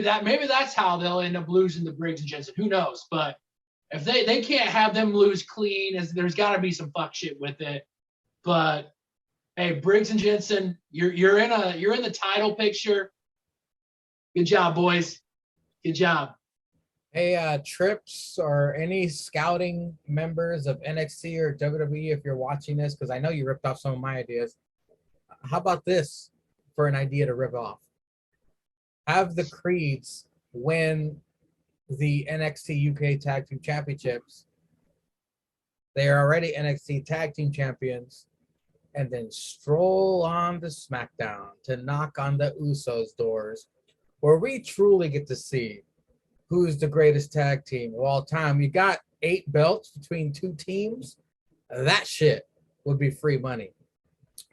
that's how they'll end up losing to Briggs and Jensen. Who knows? But if they can't have them lose clean, there's got to be some fuck shit with it. But hey, Briggs and Jensen, you're in the title picture. Good job, boys. Good job. Hey, Trips or any scouting members of NXT or WWE, if you're watching this, because I know you ripped off some of my ideas. How about this for an idea to rip off? Have the Creeds win the NXT UK Tag Team Championships. They are already NXT Tag Team Champions. And then stroll on to SmackDown to knock on the Usos' doors, where we truly get to see who's the greatest tag team of all time. You got 8 belts between 2 teams. That shit would be free money.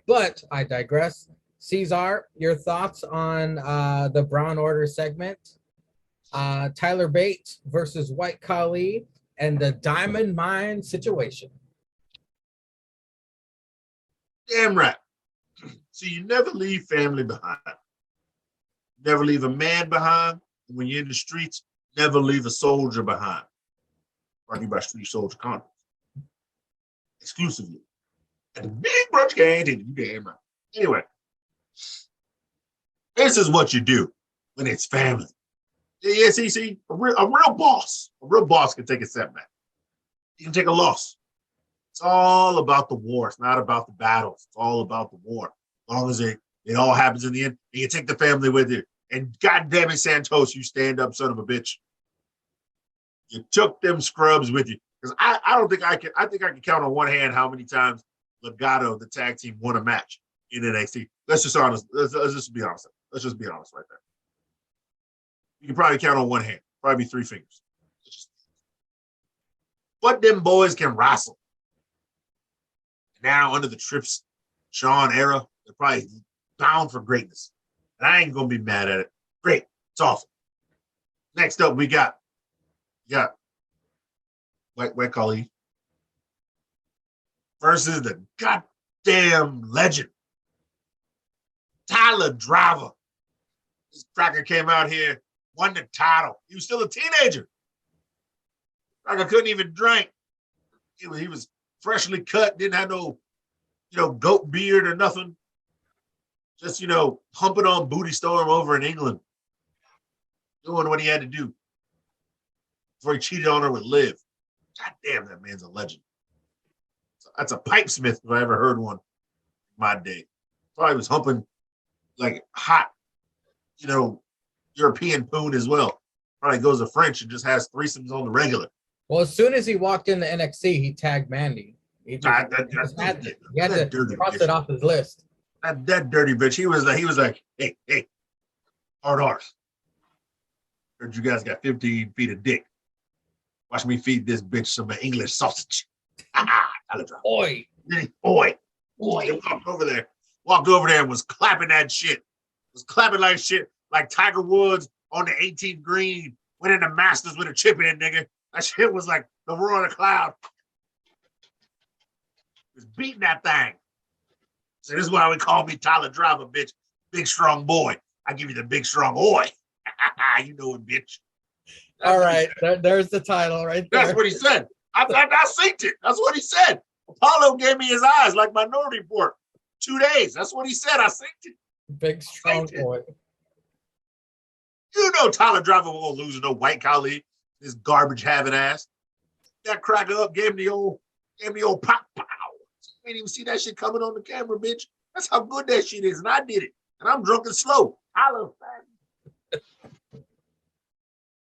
But I digress. Ceizar, your thoughts on the Brown Order segment, Tyler Bate versus White Khali, and the Diamond Mine situation. Damn right. So you never leave family behind. Never leave a man behind. When you're in the streets, never leave a soldier behind. Talking about Street Soldier Conference. Exclusively. At the big brunch game, you damn right. Anyway. This is what you do when it's family. Yeah, see, a real boss can take a setback. He can take a loss. It's all about the war. It's not about the battles. It's all about the war. As long as it all happens in the end, and you take the family with you. And goddamn it, Santos, you stand up, son of a bitch. You took them scrubs with you. Because I think I can count on one hand how many times Legato, the tag team, won a match in NXT. Let's just be honest. Let's just be honest right there. You can probably count on one hand, probably 3 fingers. But them boys can wrestle. Now, under the Trips Sean era, they're probably bound for greatness. And I ain't going to be mad at it. Great. It's awesome. Next up, we got White Khali versus the goddamn legend, Tyler Driver. This cracker came out here, won the title. He was still a teenager. Cracker couldn't even drink. He was freshly cut, didn't have no, goat beard or nothing. Just, humping on Booty Storm over in England. Doing what he had to do before he cheated on her with Liv. God damn, that man's a legend. That's a pipe smith if I ever heard one in my day. Probably was humping like hot, European poon as well. Probably goes to French and just has threesomes on the regular. Well, as soon as he walked into NXT, he tagged Mandy. He had to cross it off his list. That dirty bitch. He was like, hey, hard arse. Heard you guys got 15 feet of dick. Watch me feed this bitch some English sausage. Oi. Oi. He walked over there and was clapping that shit. Was clapping like shit. like Tiger Woods on the 18th green, winning the Masters with a chip in, nigga. That shit was like the roar of the cloud. Was beating that thing. So this is why we call me Tyler Driver, bitch. Big strong boy. I give you the big strong boy. You know it, bitch. All right, there's the title right there. That's what he said. I synced it. That's what he said. Apollo gave me his eyes like Minority Report. 2 days. That's what he said. I synced it. Big strong boy. You know Tyler Driver won't lose to no white colleague. This garbage having ass. That cracker up gave me the old pop pow. You ain't even see that shit coming on the camera, bitch. That's how good that shit is. And I did it. And I'm drunk and slow.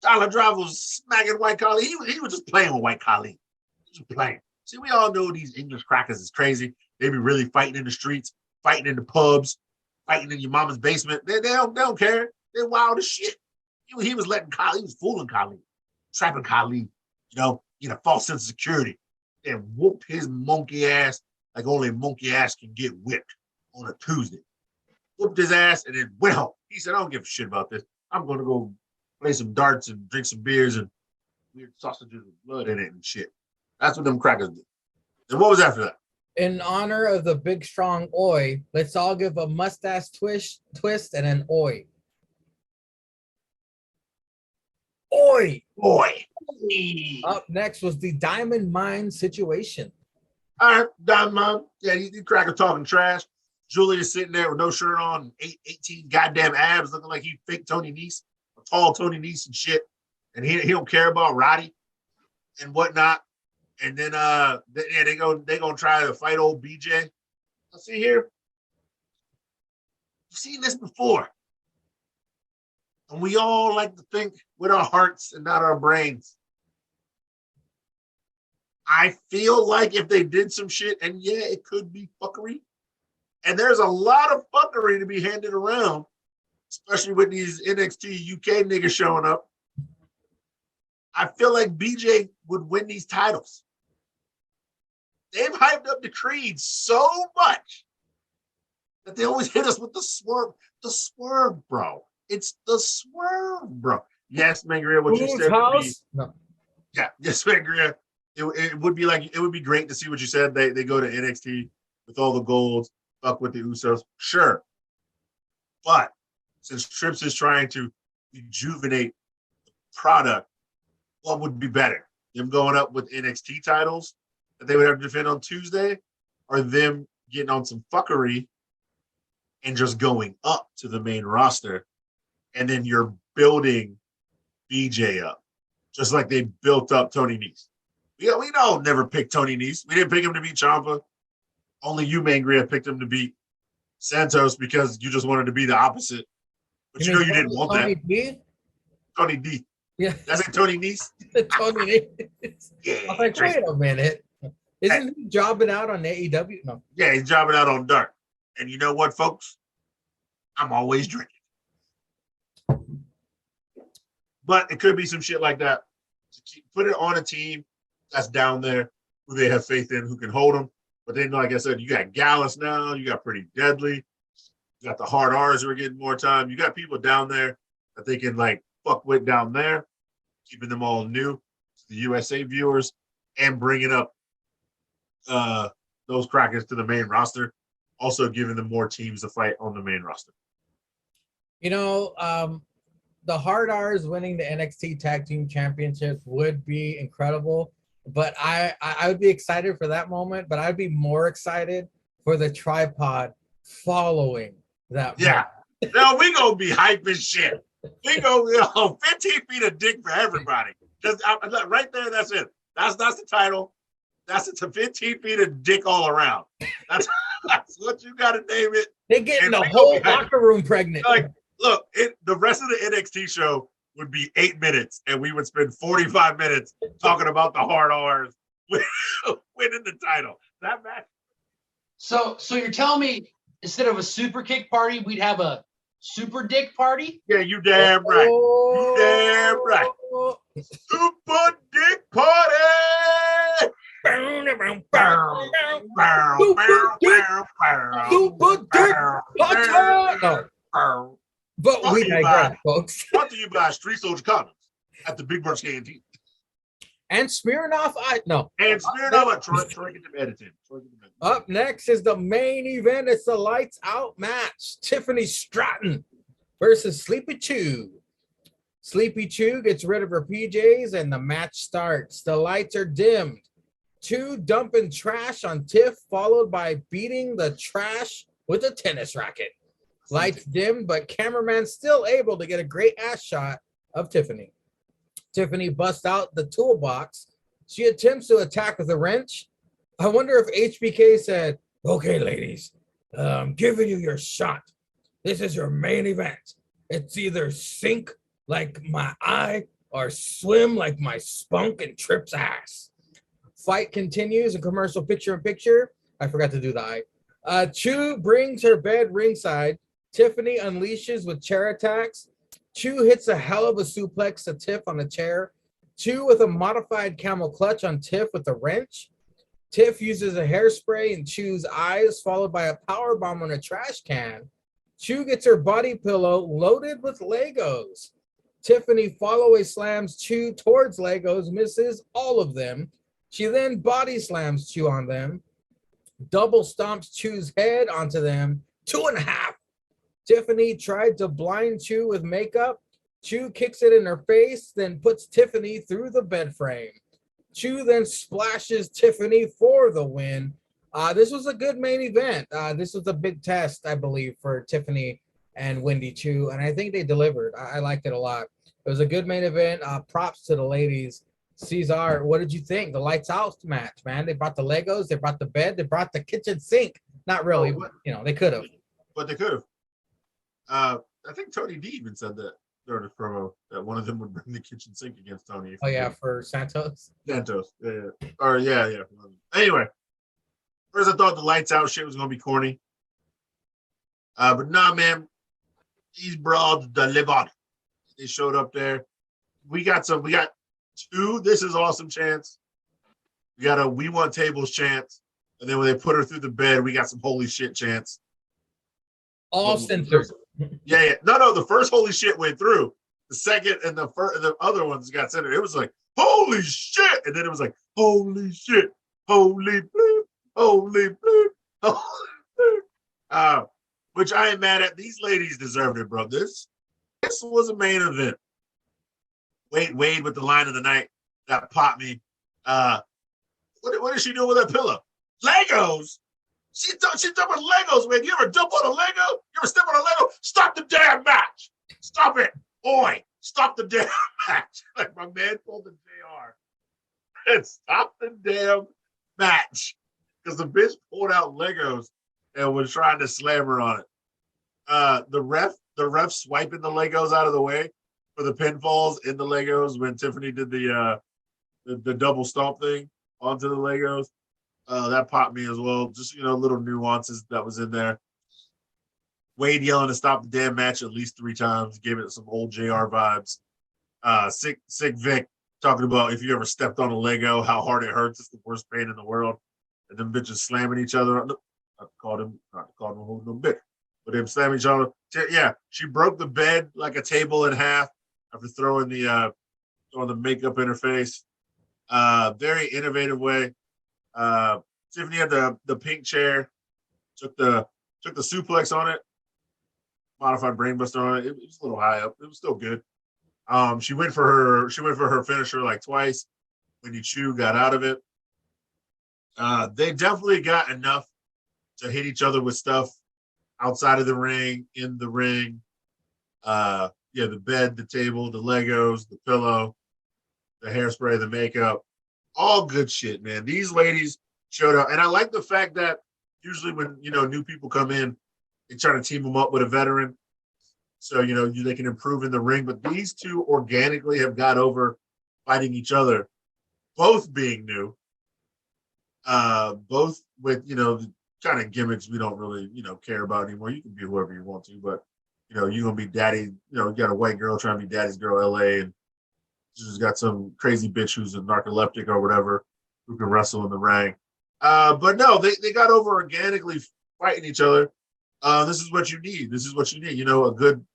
Tyler Driver was smacking white colleague. He was just playing with white colleague. Just playing. See, we all know these English crackers is crazy. They be really fighting in the streets, fighting in the pubs, fighting in your mama's basement. They don't care. They're wild as shit. He was letting Khalid, he was fooling Khalid, trapping Khalid, in a false sense of security, and whooped his monkey ass like only a monkey ass can get whipped on a Tuesday. Whooped his ass and then went home. He said, I don't give a shit about this. I'm going to go play some darts and drink some beers and weird sausages with blood in it and shit. That's what them crackers did. And what was after that? In honor of the big strong oi, let's all give a mustache twist and an oi. Oi! Boy. Up next was the Diamond Mine situation. All right, Diamond Mine. Yeah, these crackers talking trash. Julius sitting there with no shirt on, 18 goddamn abs, looking like he fake Tony Nese, a tall Tony Nese and shit. And he don't care about Roddy and whatnot. And then they gonna try to fight old BJ. I see here. You've seen this before. And we all like to think with our hearts and not our brains. I feel like if they did some shit, and yeah, it could be fuckery. And there's a lot of fuckery to be handed around, especially with these NXT UK niggas showing up. I feel like BJ would win these titles. They've hyped up the Creed so much that they always hit us with the swerve. The swerve, bro. It's the swerve, bro. Yes, Mangria, what you said would be, no. Yeah, yes, Mangria. It would be like, it would be great to see what you said. They go to NXT with all the golds, fuck with the Usos. Sure. But since Trips is trying to rejuvenate the product, what would be better? Them going up with NXT titles that they would have to defend on Tuesday, or them getting on some fuckery and just going up to the main roster, and then you're building BJ up, just like they built up Tony Nese. Yeah, we don't never pick Tony Nese. We didn't pick him to beat Ciampa. Only you, Mangria, picked him to beat Santos because you just wanted to be the opposite. But you know you didn't want Tony that. D? Tony D. Yeah. That's it, Tony Nese? Tony Nese. Yeah. I was like, wait a minute. Isn't he jobbing out on AEW? No. Yeah, he's jobbing out on Dark. And you know what, folks? I'm always drinking. But it could be some shit like that. Put it on a team that's down there who they have faith in, who can hold them. But then, like I said, you got Gallus now. You got Pretty Deadly. You got the Hard R's who are getting more time. You got people down there that they can, like, fuck with down there, keeping them all new to the USA viewers and bringing up those crackers to the main roster, also giving them more teams to fight on the main roster. You know, the Hard R's winning the NXT Tag Team Championships would be incredible, but I would be excited for that moment, but I'd be more excited for the Tripod following that Yeah. No, we gonna be hype as shit. We go 15 feet of dick for everybody. Just right there, that's it. That's the title. That's it. 15 feet of dick all around. That's what you gotta name it. They're getting And the we whole gonna be hype. locker room pregnant. Like, look, the rest of the NXT show would be 8 minutes, and we would spend 45 minutes talking about the Hard R's winning the title. That match. So you're telling me instead of a super kick party, we'd have a super dick party? Yeah, you damn right. You damn right. Super dick party. Super dick party. No. But Brought we to you digress, by- folks. Brought to you by Street Soldier Condoms at the Big Birch Canteen. And Smirnoff, no. And Smirnoff at Troy get them edited. Up next is the main event. It's the lights out match. Tiffany Stratton versus Sleepy Chew. Sleepy Chew gets rid of her PJs and the match starts. The lights are dimmed. Chew dumping trash on Tiff, followed by beating the trash with a tennis racket. Lights dimmed, but cameraman still able to get a great ass shot of Tiffany. Tiffany busts out the toolbox. She attempts to attack with a wrench. I wonder if HBK said, okay, ladies, I'm giving you your shot. This is your main event. It's either sink like my eye or swim like my spunk and Trip's ass. Fight continues, a commercial picture-in-picture. I forgot to do the eye. Chew brings her bed ringside. Tiffany unleashes with chair attacks. Chew hits a hell of a suplex to Tiff on a chair. Chew with a modified camel clutch on Tiff with a wrench. Tiff uses a hairspray in Chew's eyes, followed by a power bomb on a trash can. Chew gets her body pillow loaded with Legos. Tiffany follow-away slams Chew towards Legos, misses all of them. She then body slams Chew on them, double stomps Chew's head onto them, 2.5. Tiffany tried to blind Chew with makeup. Chew kicks it in her face, then puts Tiffany through the bed frame. Chew then splashes Tiffany for the win. This was a good main event. This was a big test, I believe, for Tiffany and Wendy Chew, and I think they delivered. I liked it a lot. It was a good main event. Props to the ladies. Ceizar, what did you think? The lights out match, man. They brought the Legos, they brought the bed, they brought the kitchen sink. Not really, but they could have. But they could have. I think Tony D even said that during his promo that one of them would bring the kitchen sink against Tony. Oh yeah, for Santos. Santos, yeah. Or yeah. Anyway, first I thought the lights out shit was gonna be corny, but nah, man. These broads delivered. They showed up there. We got two. This is awesome chants. We got a we want tables chant, and then when they put her through the bed, we got some holy shit chants. All censored. Yeah. No. The first holy shit went through. The second and the other ones got censored. It was like holy shit, and then it was like holy shit, holy bleep, holy bleep, holy bleep. Which I ain't mad at. These ladies deserved it, bro. This was a main event. Wade with the line of the night that popped me. What is she doing with that pillow? Legos. She dumping Legos, man. You ever dump on a Lego? You ever step on a Lego? Stop the damn match. Stop it. Oi, stop the damn match. Like my man pulled the JR. And stop the damn match. Because the bitch pulled out Legos and was trying to slam her on it. The ref swiping the Legos out of the way for the pinfalls in the Legos when Tiffany did the double stomp thing onto the Legos. That popped me as well. Just, little nuances that was in there. Wade yelling to stop the damn match at least 3 times, gave it some old JR vibes. Sick Vic talking about if you ever stepped on a Lego, how hard it hurts. It's the worst pain in the world. And them bitches slamming each other. I called him a little bit, but them slamming each other. Yeah, she broke the bed like a table in half after throwing the makeup in her face. Very innovative way. Tiffany had the pink chair, took the suplex on it, modified brainbuster on it. It was a little high up. It was still good. She went for her finisher like twice. Wendy Chew got out of it. They definitely got enough to hit each other with stuff outside of the ring, in the ring. The bed, the table, the Legos, the pillow, the hairspray, the makeup. All good shit, man. These ladies showed up. And I like the fact that usually when, new people come in, they try to team them up with a veteran. So, they can improve in the ring. But these two organically have got over fighting each other, both being new, both with, the kind of gimmicks we don't really, care about anymore. You can be whoever you want to, but, you're going to be daddy. You got a white girl trying to be daddy's girl, LA, and she's got some crazy bitch who's a narcoleptic or whatever who can wrestle in the ring. But no, they got over organically fighting each other. This is what you need. A good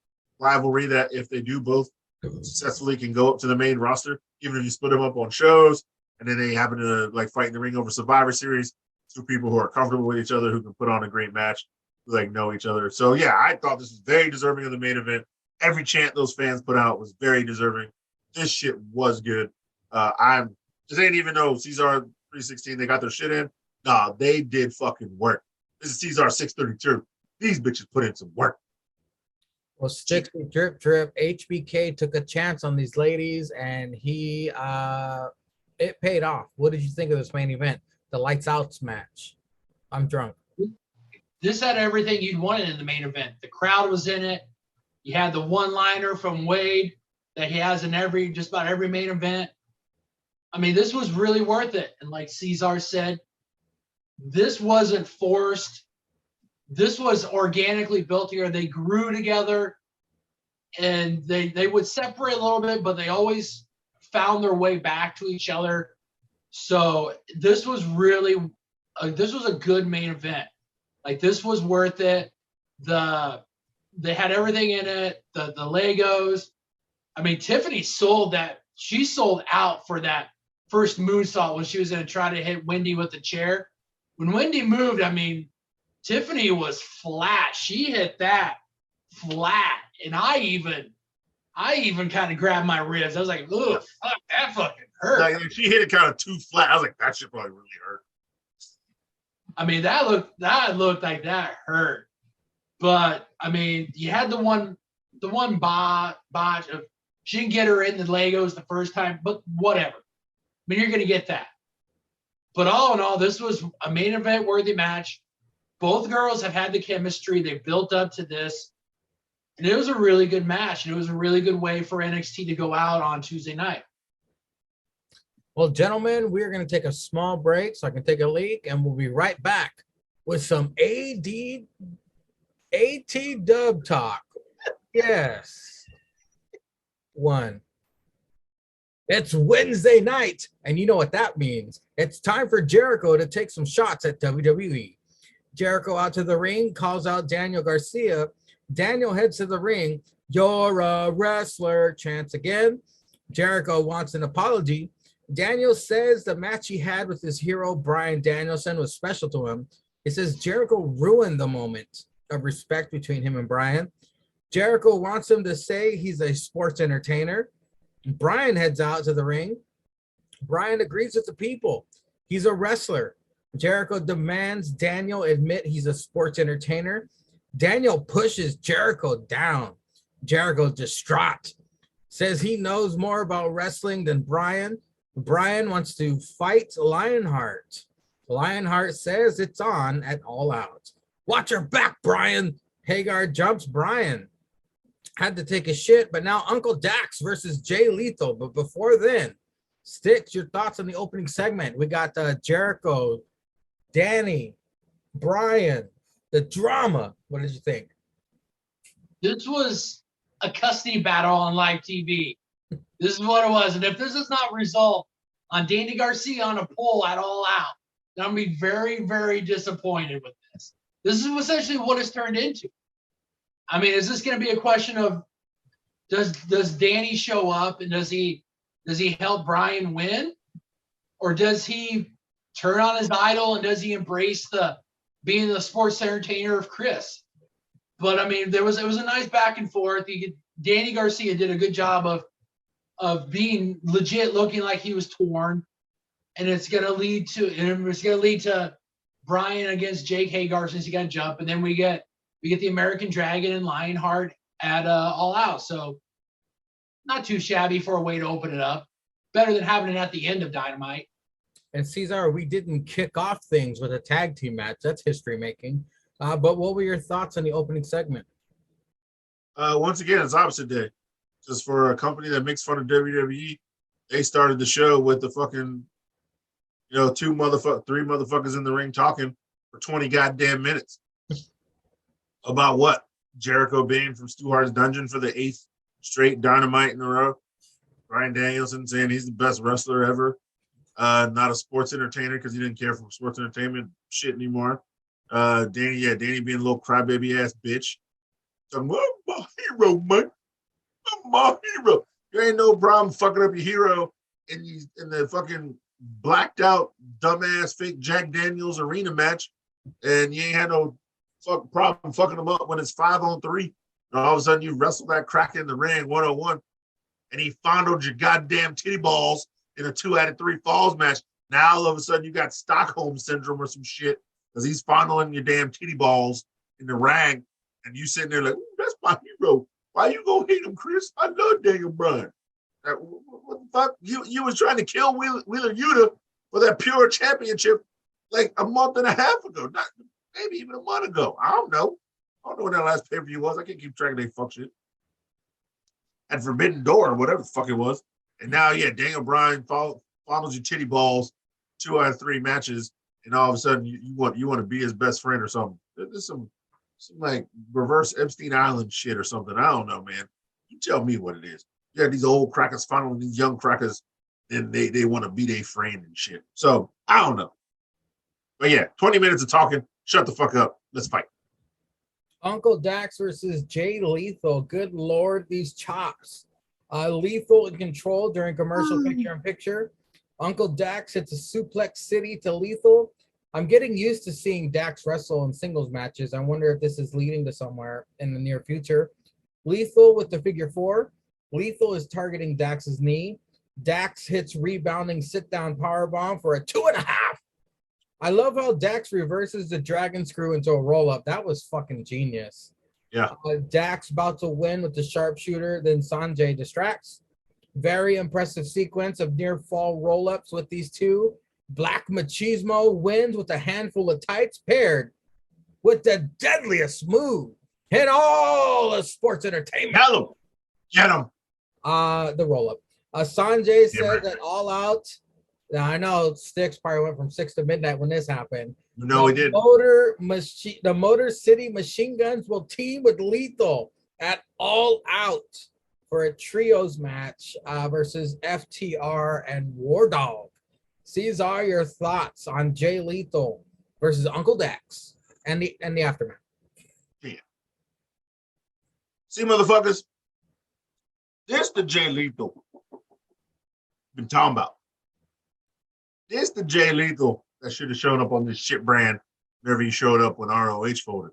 rivalry that if they do both successfully can go up to the main roster, even if you split them up on shows, and then they happen to like fight in the ring over Survivor Series. Two people who are comfortable with each other, who can put on a great match, who like know each other. So yeah, I thought this was very deserving of the main event. Every chant those fans put out was very deserving. This shit was good. I'm just ain't even though Ceizar 316 they got their shit in. Nah, they did fucking work. This is Ceizar 632. These bitches put in some work. Well, strictly drip drip. HBK took a chance on these ladies, and he it paid off. What did you think of this main event? The lights out match. I'm drunk. This had everything you'd wanted in the main event. The crowd was in it. You had the one-liner from Wade that he has in just about every main event. I mean, this was really worth it. And like Ceizar said, this wasn't forced. This was organically built together. They grew together, and they would separate a little bit, but they always found their way back to each other. So this was really, this was a good main event. Like, this was worth it. They had everything in it. The Legos. I mean, Tiffany sold that. She sold out for that first moonsault when she was going to try to hit Wendy with the chair. When Wendy moved, I mean, Tiffany was flat. She hit that flat, and I even kind of grabbed my ribs. I was like, "Ugh, fuck, that fucking hurt." Like, she hit it kind of too flat. I was like, that shit probably really hurt. I mean, that looked like that hurt. But I mean, you had the one botch of she didn't get her in the Legos the first time, but whatever. I mean, you're gonna get that. But all in all, this was a main event worthy match. Both girls have had the chemistry. They built up to this. And it was a really good match. And it was a really good way for NXT to go out on Tuesday night. Well, gentlemen, we're going to take a small break so I can take a leak, and we'll be right back with some AT dub talk. Yes. One. It's Wednesday night, and you know what that means. It's time for Jericho to take some shots at WWE. Jericho out to the ring, calls out Daniel Garcia. Daniel heads to the ring. "You're a wrestler," chants again. Jericho wants an apology. Daniel says the match he had with his hero, Bryan Danielson, was special to him. He says Jericho ruined the moment of respect between him and Bryan. Jericho wants him to say he's a sports entertainer. Bryan heads out to the ring. Bryan agrees with the people. He's a wrestler. Jericho demands Daniel admit he's a sports entertainer. Daniel pushes Jericho down. Jericho distraught. Says he knows more about wrestling than Bryan. Bryan wants to fight Lionheart. Lionheart says it's on at All Out. "Watch your back, Bryan." Hagar jumps Bryan. Had to take a shit, but now Uncle Dax versus Jay Lethal. But before then, Sticks, your thoughts on the opening segment. We got Jericho, Danny, Bryan, the drama. What did you think? This was a custody battle on live TV. This is what it was. And if this does not result on Danny Garcia on a pole at All Out, then I'm going to be very, very disappointed with this. This is essentially what it's turned into. I mean, is this going to be a question of does Danny show up and does he help Bryan win? Or does he turn on his idol and does he embrace being the sports entertainer of Chris? But I mean, it was a nice back and forth. Danny Garcia did a good job of being legit, looking like he was torn, and it's going to lead to Bryan against Jake Hagar since he got jumped, and then we get the American Dragon and Lionheart at All Out. So not too shabby for a way to open it up. Better than having it at the end of Dynamite. And Ceizar, we didn't kick off things with a tag team match. That's history making. But what were your thoughts on the opening segment? Once again, it's opposite day. Just for a company that makes fun of WWE, they started the show with the fucking, three motherfuckers in the ring talking for 20 goddamn minutes. About what? Jericho being from Stu Hart's dungeon for the 8th straight Dynamite in a row. Bryan Danielson saying he's the best wrestler ever. Not a sports entertainer because he didn't care for sports entertainment shit anymore. Danny being a little crybaby ass bitch. So, hero, man. I'm my hero. There ain't no problem fucking up your hero in the fucking blacked out dumbass fake Jack Daniels arena match, and you ain't had no problem fucking them up when it's 5-on-3. And all of a sudden you wrestle that cracker in the ring 1-on-1, and he fondled your goddamn titty balls in a 2-out-of-3 falls match. Now all of a sudden you got Stockholm syndrome or some shit because he's fondling your damn titty balls in the ring, and you sitting there like, that's my hero. Why you gonna hate him, Chris? I love Daniel Bryan. What the fuck? You was trying to kill Wheeler Yuta for that pure championship like a month and a half ago, not maybe even a month ago. I don't know. I don't know when that last pay-per-view was. I can't keep track of that fuck shit. At Forbidden Door or whatever the fuck it was. And now, yeah, Daniel Bryan follows your titty balls 2-out-of-3 matches, and all of a sudden you want to be his best friend or something. There's some like reverse Epstein Island shit or something. I don't know, man. You tell me what it is. Yeah, these old crackers following these young crackers, and they want to be their friend and shit. So I don't know. But yeah, 20 minutes of talking. Shut the fuck up. Let's fight. Uncle Dax versus Jay Lethal. Good Lord, these chops. Lethal in control during commercial picture-in-picture. Uncle Dax hits a suplex city to Lethal. I'm getting used to seeing Dax wrestle in singles matches. I wonder if this is leading to somewhere in the near future. Lethal with the figure 4. Lethal is targeting Dax's knee. Dax hits rebounding sit-down powerbomb for a 2.5. I love how Dax reverses the dragon screw into a roll-up. That was fucking genius. Yeah. Dax about to win with the sharpshooter. Then Sanjay distracts. Very impressive sequence of near fall roll-ups with these two. Black Machismo wins with a handful of tights paired with the deadliest move in all of sports entertainment. Get him. The roll-up. Sanjay said that All Out. Now, I know Styx probably went from 6 to midnight when this happened. No, he didn't. The Motor City Machine Guns will team with Lethal at All Out for a trios match versus FTR and War Dog. Ceizar, your thoughts on Jay Lethal versus Uncle Dax and the aftermath? Yeah. See, motherfuckers, this the Jay Lethal been talking about. This the Jay Lethal that should have shown up on this shit brand whenever he showed up when ROH folded.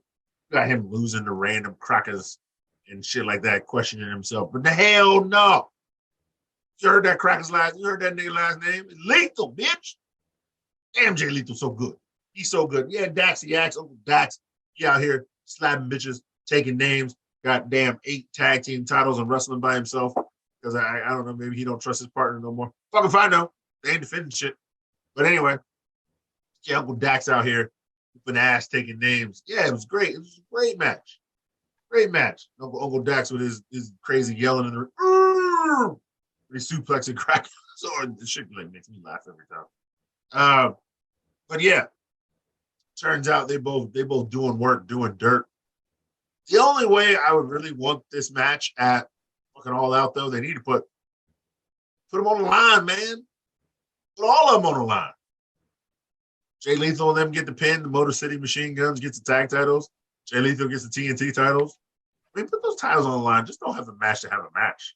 Got him losing to random crackers and shit like that, questioning himself. But the hell no. You heard that cracker's last, you heard that nigga last name? It's Lethal, bitch. Damn, Jay Lethal's so good. He's so good. Yeah, Daxy Axe, Uncle Dax. He out here slapping bitches, taking names, got damn 8 tag team titles and wrestling by himself. Because I don't know, maybe he don't trust his partner no more. Fucking fine though. They ain't defending shit. But anyway, yeah, Uncle Dax out here with an ass taking names. Yeah, it was great. It was a great match. Great match. Uncle Dax with his crazy yelling in the ring. He suplexing crack. So the shit makes me laugh every time. But yeah, turns out they both doing work, doing dirt. The only way I would really want this match at fucking All Out though, they need to put them on the line, man. Put all of them on the line. Jay Lethal and them get the pin. The Motor City Machine Guns gets the tag titles. Jay Lethal gets the TNT titles. I mean, put those titles on the line. Just don't have a match to have a match.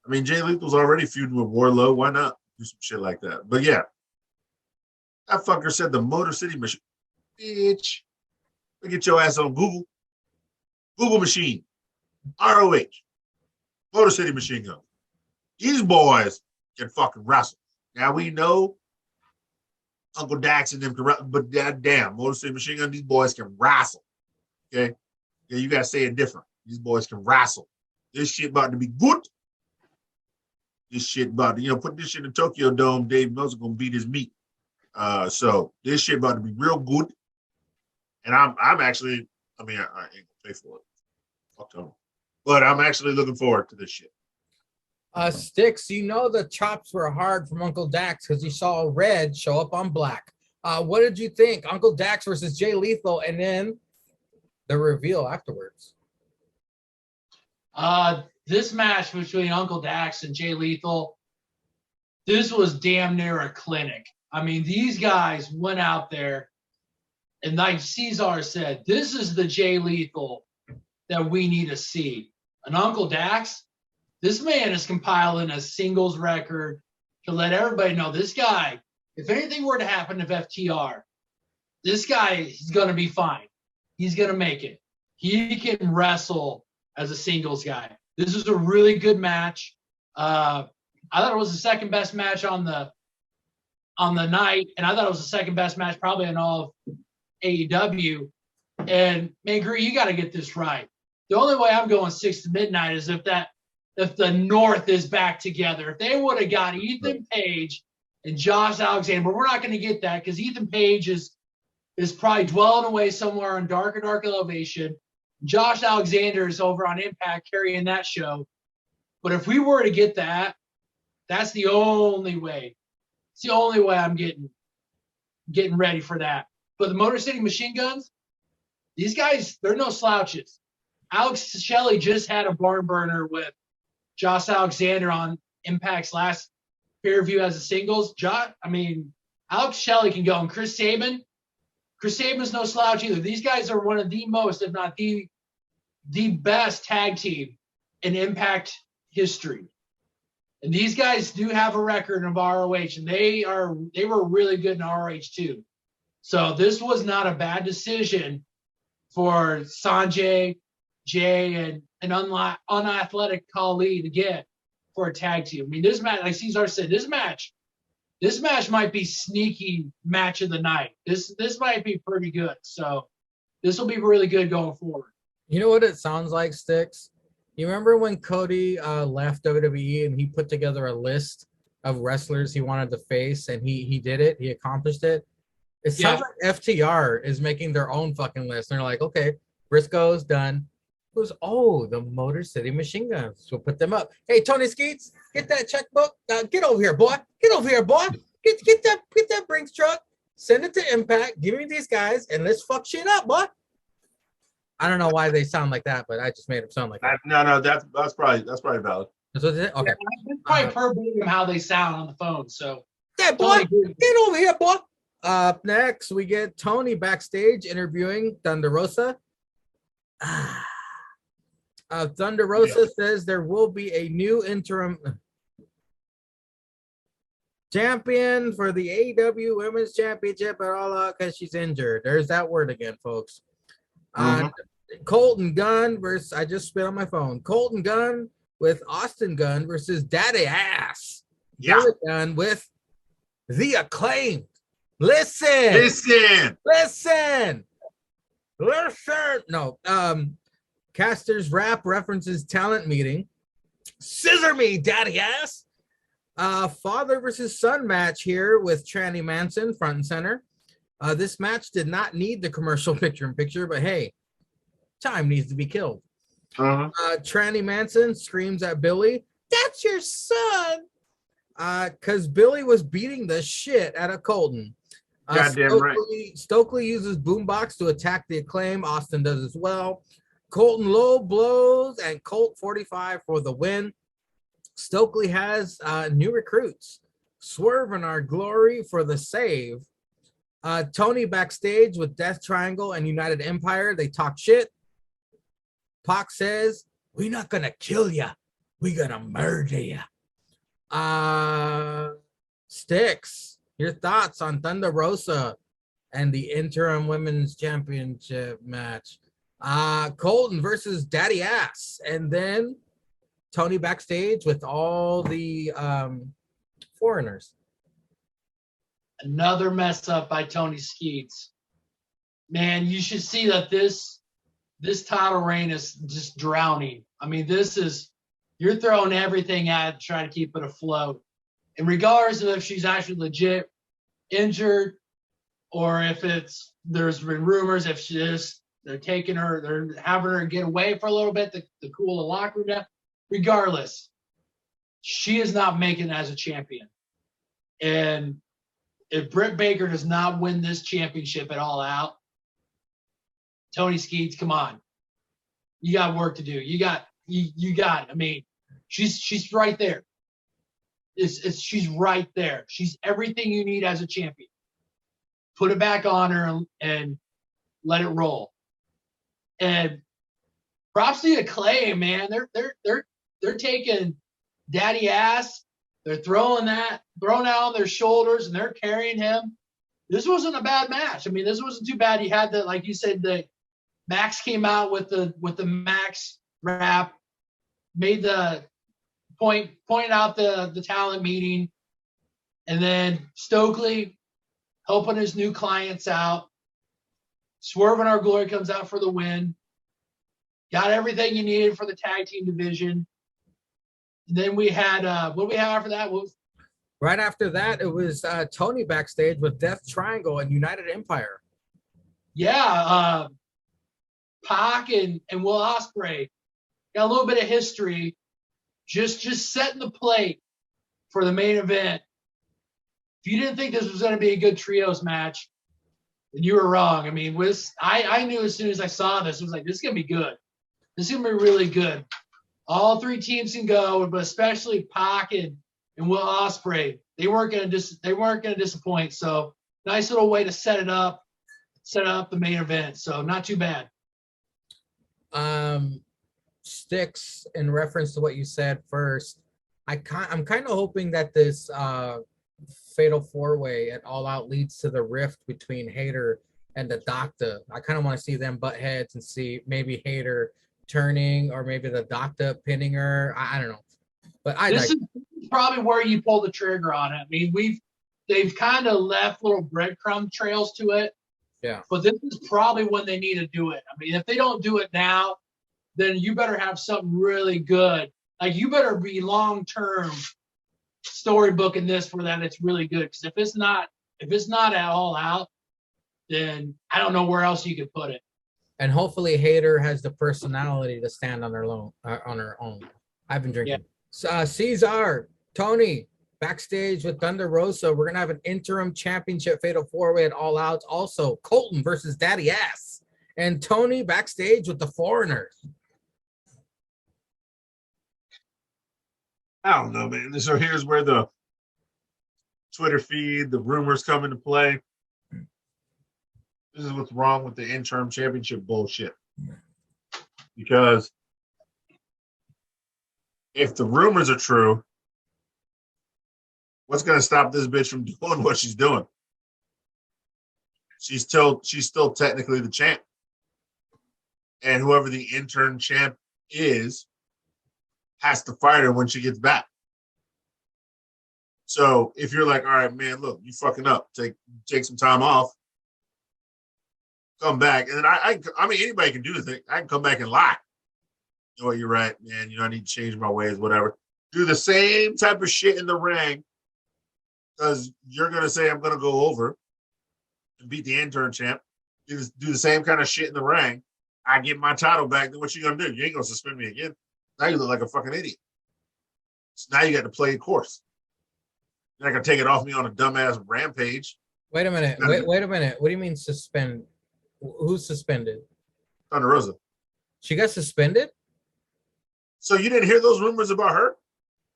I mean, Jay Lethal's already feuding with Warlow. Why not do some shit like that? But yeah, that fucker said the Motor City Machine. Bitch, get your ass on Google. Google machine. ROH. Motor City Machine Gun. These boys can fucking wrestle. Now we know Uncle Dax and them can wrestle, but goddamn, Motor City Machine Gun, these boys can wrestle. Okay? Yeah, you gotta say it different. These boys can wrestle. This shit about to be good. This shit about to, put this shit in Tokyo Dome, Dave Mills gonna beat his meat. So this shit about to be real good. And I'm actually, I ain't gonna pay for it. Fuck them. But I'm actually looking forward to this shit. Styx, the chops were hard from Uncle Dax because he saw red show up on black. What did you think? Uncle Dax versus Jay Lethal, and then the reveal afterwards. This match between Uncle Dax and Jay Lethal, this was damn near a clinic. I mean, these guys went out there, and like Ceizar said, this is the Jay Lethal that we need to see. And Uncle Dax, this man is compiling a singles record to let everybody know this guy, if anything were to happen to FTR, this guy is going to be fine. He's going to make it. He can wrestle as a singles guy. This is a really good match. I thought it was the second best match on the night, and I thought it was the second best match probably in all of AEW. And man, Gree, you got to get this right. The only way I'm going 6 to midnight is if the North is back together. If they would have got Ethan Page and Josh Alexander, but we're not going to get that because Ethan Page is probably dwelling away somewhere on Dark Elevation. Josh Alexander is over on Impact carrying that show. But if we were to get that, that's the only way. It's the only way I'm getting ready for that. But the Motor City Machine Guns, these guys, they're no slouches. Alex Shelley just had a barn burner with Josh Alexander on Impact's last pay-per-view as a singles. Alex Shelley can go. And Chris Sabin's no slouch either. These guys are one of the most, if not the best tag team in Impact history. And these guys do have a record of ROH, and they were really good in ROH too. So this was not a bad decision for Sanjay, Jay, and an unathletic Khali to get for a tag team. I mean, this match, like Ceizar said, this match might be sneaky match of the night. This might be pretty good. So this will be really good going forward. You know what it sounds like, Sticks? You remember when Cody left WWE and he put together a list of wrestlers he wanted to face, and he did it. He accomplished it. It sounds like FTR is making their own fucking list. They're like, okay, Briscoe's done. Who's the Motor City Machine Guns? We'll put them up. Hey, Tony Skeets, get that checkbook. Get over here, boy. Get over here, boy. Get that Brinks truck. Send it to Impact. Give me these guys, and let's fuck shit up, boy. I don't know why they sound like that, but I just made them sound like that. No, that's probably valid. That's what it is? Okay. It's probably verbatim how they sound on the phone. So yeah, boy, get over here, boy. Up next, we get Tony backstage interviewing Thunder Rosa. Thunder Rosa says there will be a new interim champion for the AEW Women's Championship at All Out because she's injured. There's that word again, folks. Colton Gunn versus, I just spit on my phone. Colton Gunn with Austin Gunn versus Daddy Ass. Yeah. Gunn with the Acclaimed. Listen. No. Caster's rap references talent meeting. Scissor me, Daddy Ass. Father versus son match here with Tranny Manson front and center. This match did not need the commercial picture-in-picture, but hey, time needs to be killed. Tranny Manson screams at Billy, "That's your son!" Because Billy was beating the shit out of Colton. Goddamn right. Stokely uses boombox to attack the Acclaim. Austin does as well. Colton low blows and Colt 45 for the win. Stokely has new recruits. Swerve and Our Glory for the save. Tony backstage with Death Triangle and United Empire. They talk shit. Pac says, "We're not gonna kill ya. We're gonna murder ya." Sticks, your thoughts on Thunder Rosa and the interim women's championship match? Colton versus Daddy Ass, and then Tony backstage with all the foreigners. Another mess up by Tony Skeets. Man, you should see that this title reign is just drowning. I mean, you're throwing everything at it to try to keep it afloat. And regardless of if she's actually legit injured or if there's been rumors if they're taking her, they're having her get away for a little bit to cool the locker room down. Regardless, she is not making it as a champion. And if Britt Baker does not win this championship at All Out, Tony Skeets, come on. You got work to do. You got it. I mean, she's right there. She's right there. She's everything you need as a champion. Put it back on her and let it roll. And props to Acclaim, man. They're taking daddy ass. They're throwing that on their shoulders, and they're carrying him. This wasn't a bad match. I mean, this wasn't too bad. You had the, like you said, the Max came out with the Max rap, made the point out the talent meeting, and then Stokely helping his new clients out. Swerve and Our Glory comes out for the win. Got everything you needed for the tag team division. And then we had what did we have after that? Right after that, it was Tony backstage with Death Triangle and United Empire. Yeah, Pac and Will Ospreay got a little bit of history, just setting the plate for the main event. If you didn't think this was going to be a good trios match, then you were wrong. I mean, I knew as soon as I saw this, it was like, this is going to be good. This is going to be really good. All three teams can go, but especially Pac and Will Ospreay, they weren't going to disappoint. So nice little way to set up the main event. So not too bad. Sticks, in reference to what you said first, I'm kind of hoping that this fatal four-way at All Out leads to the rift between Hayter and the Doctor. I kind of want to see them butt heads and see maybe Hayter turning or maybe the Doctor pinning her. I don't know, but this is probably where you pull the trigger on it. I mean, they've kind of left little breadcrumb trails to it. Yeah. But this is probably when they need to do it. I mean, if they don't do it now, then you better have something really good. Like, you better be long-term storybooking this for that it's really good. Because if it's not at All Out, then I don't know where else you could put it. And hopefully Hayter has the personality to stand on her own. I've been drinking. Yeah. Ceizar, Tony, backstage with Thunder Rosa. We're going to have an interim championship fatal four-way at All Out. Also, Colton versus Daddy Ass. And Tony backstage with the Foreigners. I don't know, man. So here's where the Twitter feed, the rumors come into play. This is what's wrong with the interim championship bullshit. Because if the rumors are true, what's going to stop this bitch from doing what she's doing? She's still technically the champ. And whoever the intern champ is has to fight her when she gets back. So if you're like, all right, man, look, you fucking up. Take some time off. Come back. And then I mean, anybody can do the thing. I can come back and lie. You know what, you're right, man. You know, I need to change my ways, whatever. Do the same type of shit in the ring because you're going to say I'm going to go over and beat the intern champ. Do the same kind of shit in the ring. I get my title back. Then what you going to do? You ain't going to suspend me again. Now you look like a fucking idiot. So now you got to play a course. You're not going to take it off me on a dumbass rampage. Wait a minute. Wait a minute. What do you mean suspend? Who's suspended? Thunder Rosa. She got suspended? So you didn't hear those rumors about her?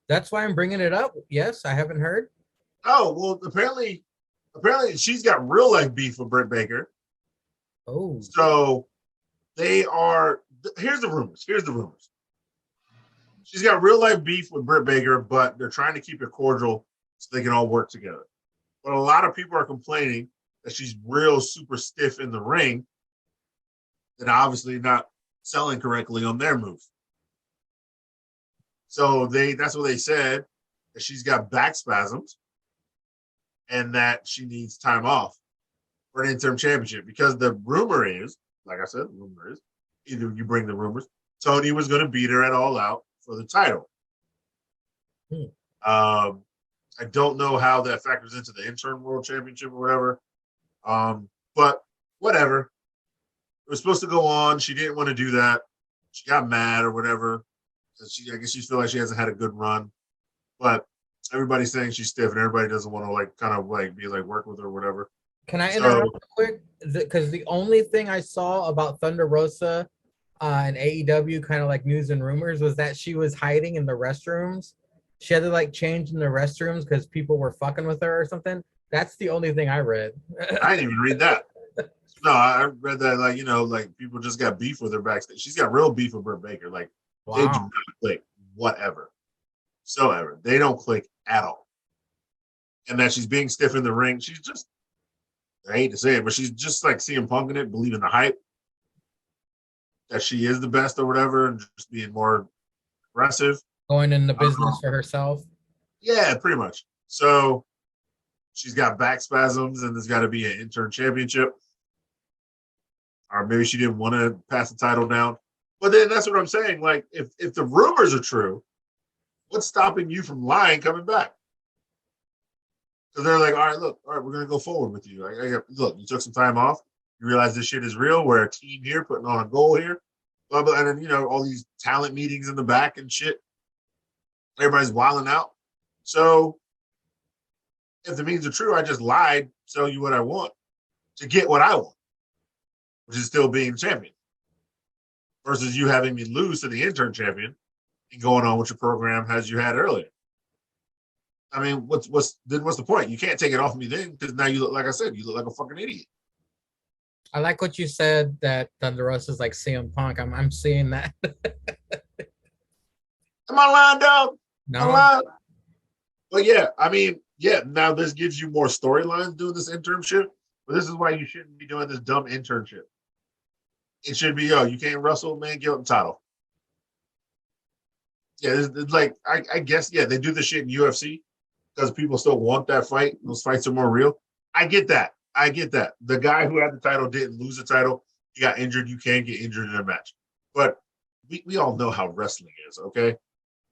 That's why I'm bringing it up. Yes, I haven't heard. Oh, well, apparently she's got real life beef with Britt Baker. Oh. So they are, here's the rumors. She's got real life beef with Britt Baker, but they're trying to keep it cordial so they can all work together. But a lot of people are complaining that she's real super stiff in the ring and obviously not selling correctly on their moves. So that's what they said, that she's got back spasms and that she needs time off for an interim championship because the rumor is, like I said, either you bring the rumors, Tony was going to beat her at All Out for the title. I don't know how that factors into the interim world championship or whatever. But whatever. It was supposed to go on. She didn't want to do that. She got mad or whatever. I guess she feels like she hasn't had a good run. But everybody's saying she's stiff and everybody doesn't want to be work with her or whatever. Can I interrupt real quick? Because the only thing I saw about Thunder Rosa and AEW, kind of like news and rumors, was that she was hiding in the restrooms. She had to change in the restrooms because people were fucking with her or something. That's the only thing I read. I didn't even read that. No, I read that like like people just got beef with her backstage. She's got real beef with Britt Baker. Like they do Wow. not click whatever, so ever. They don't click at all. And that she's being stiff in the ring. She's just, I hate to say it, but she's just like CM Punk in it, believing the hype that she is the best or whatever, and just being more aggressive. Going in the business for herself. Yeah, pretty much. So she's got back spasms, and there's got to be an intern championship. Or maybe she didn't want to pass the title down. But then that's what I'm saying. Like, if the rumors are true, what's stopping you from lying coming back? So they're like, all right, we're going to go forward with you. Look, you took some time off. You realize this shit is real. We're a team here, putting on a goal here. Blah, blah, and then, all these talent meetings in the back and shit. Everybody's wilding out. So if the means are true, I just lied, tell you what I want to get what I want, which is still being champion. Versus you having me lose to the intern champion and going on with your program as you had earlier. I mean, what's the point? You can't take it off me then, because now you look, like I said, you look like a fucking idiot. I like what you said that Thunder Rosa is like CM Punk. I'm seeing that. Am I lying, dog? No. Am I lying? But yeah, I mean, now this gives you more storylines doing this internship, but this is why you shouldn't be doing this dumb internship. It should be, you can't wrestle, man, give up the title. Yeah, it's like, I guess, they do this shit in UFC because people still want that fight. Those fights are more real. I get that. The guy who had the title didn't lose the title. He got injured. You can get injured in a match. But we all know how wrestling is, okay?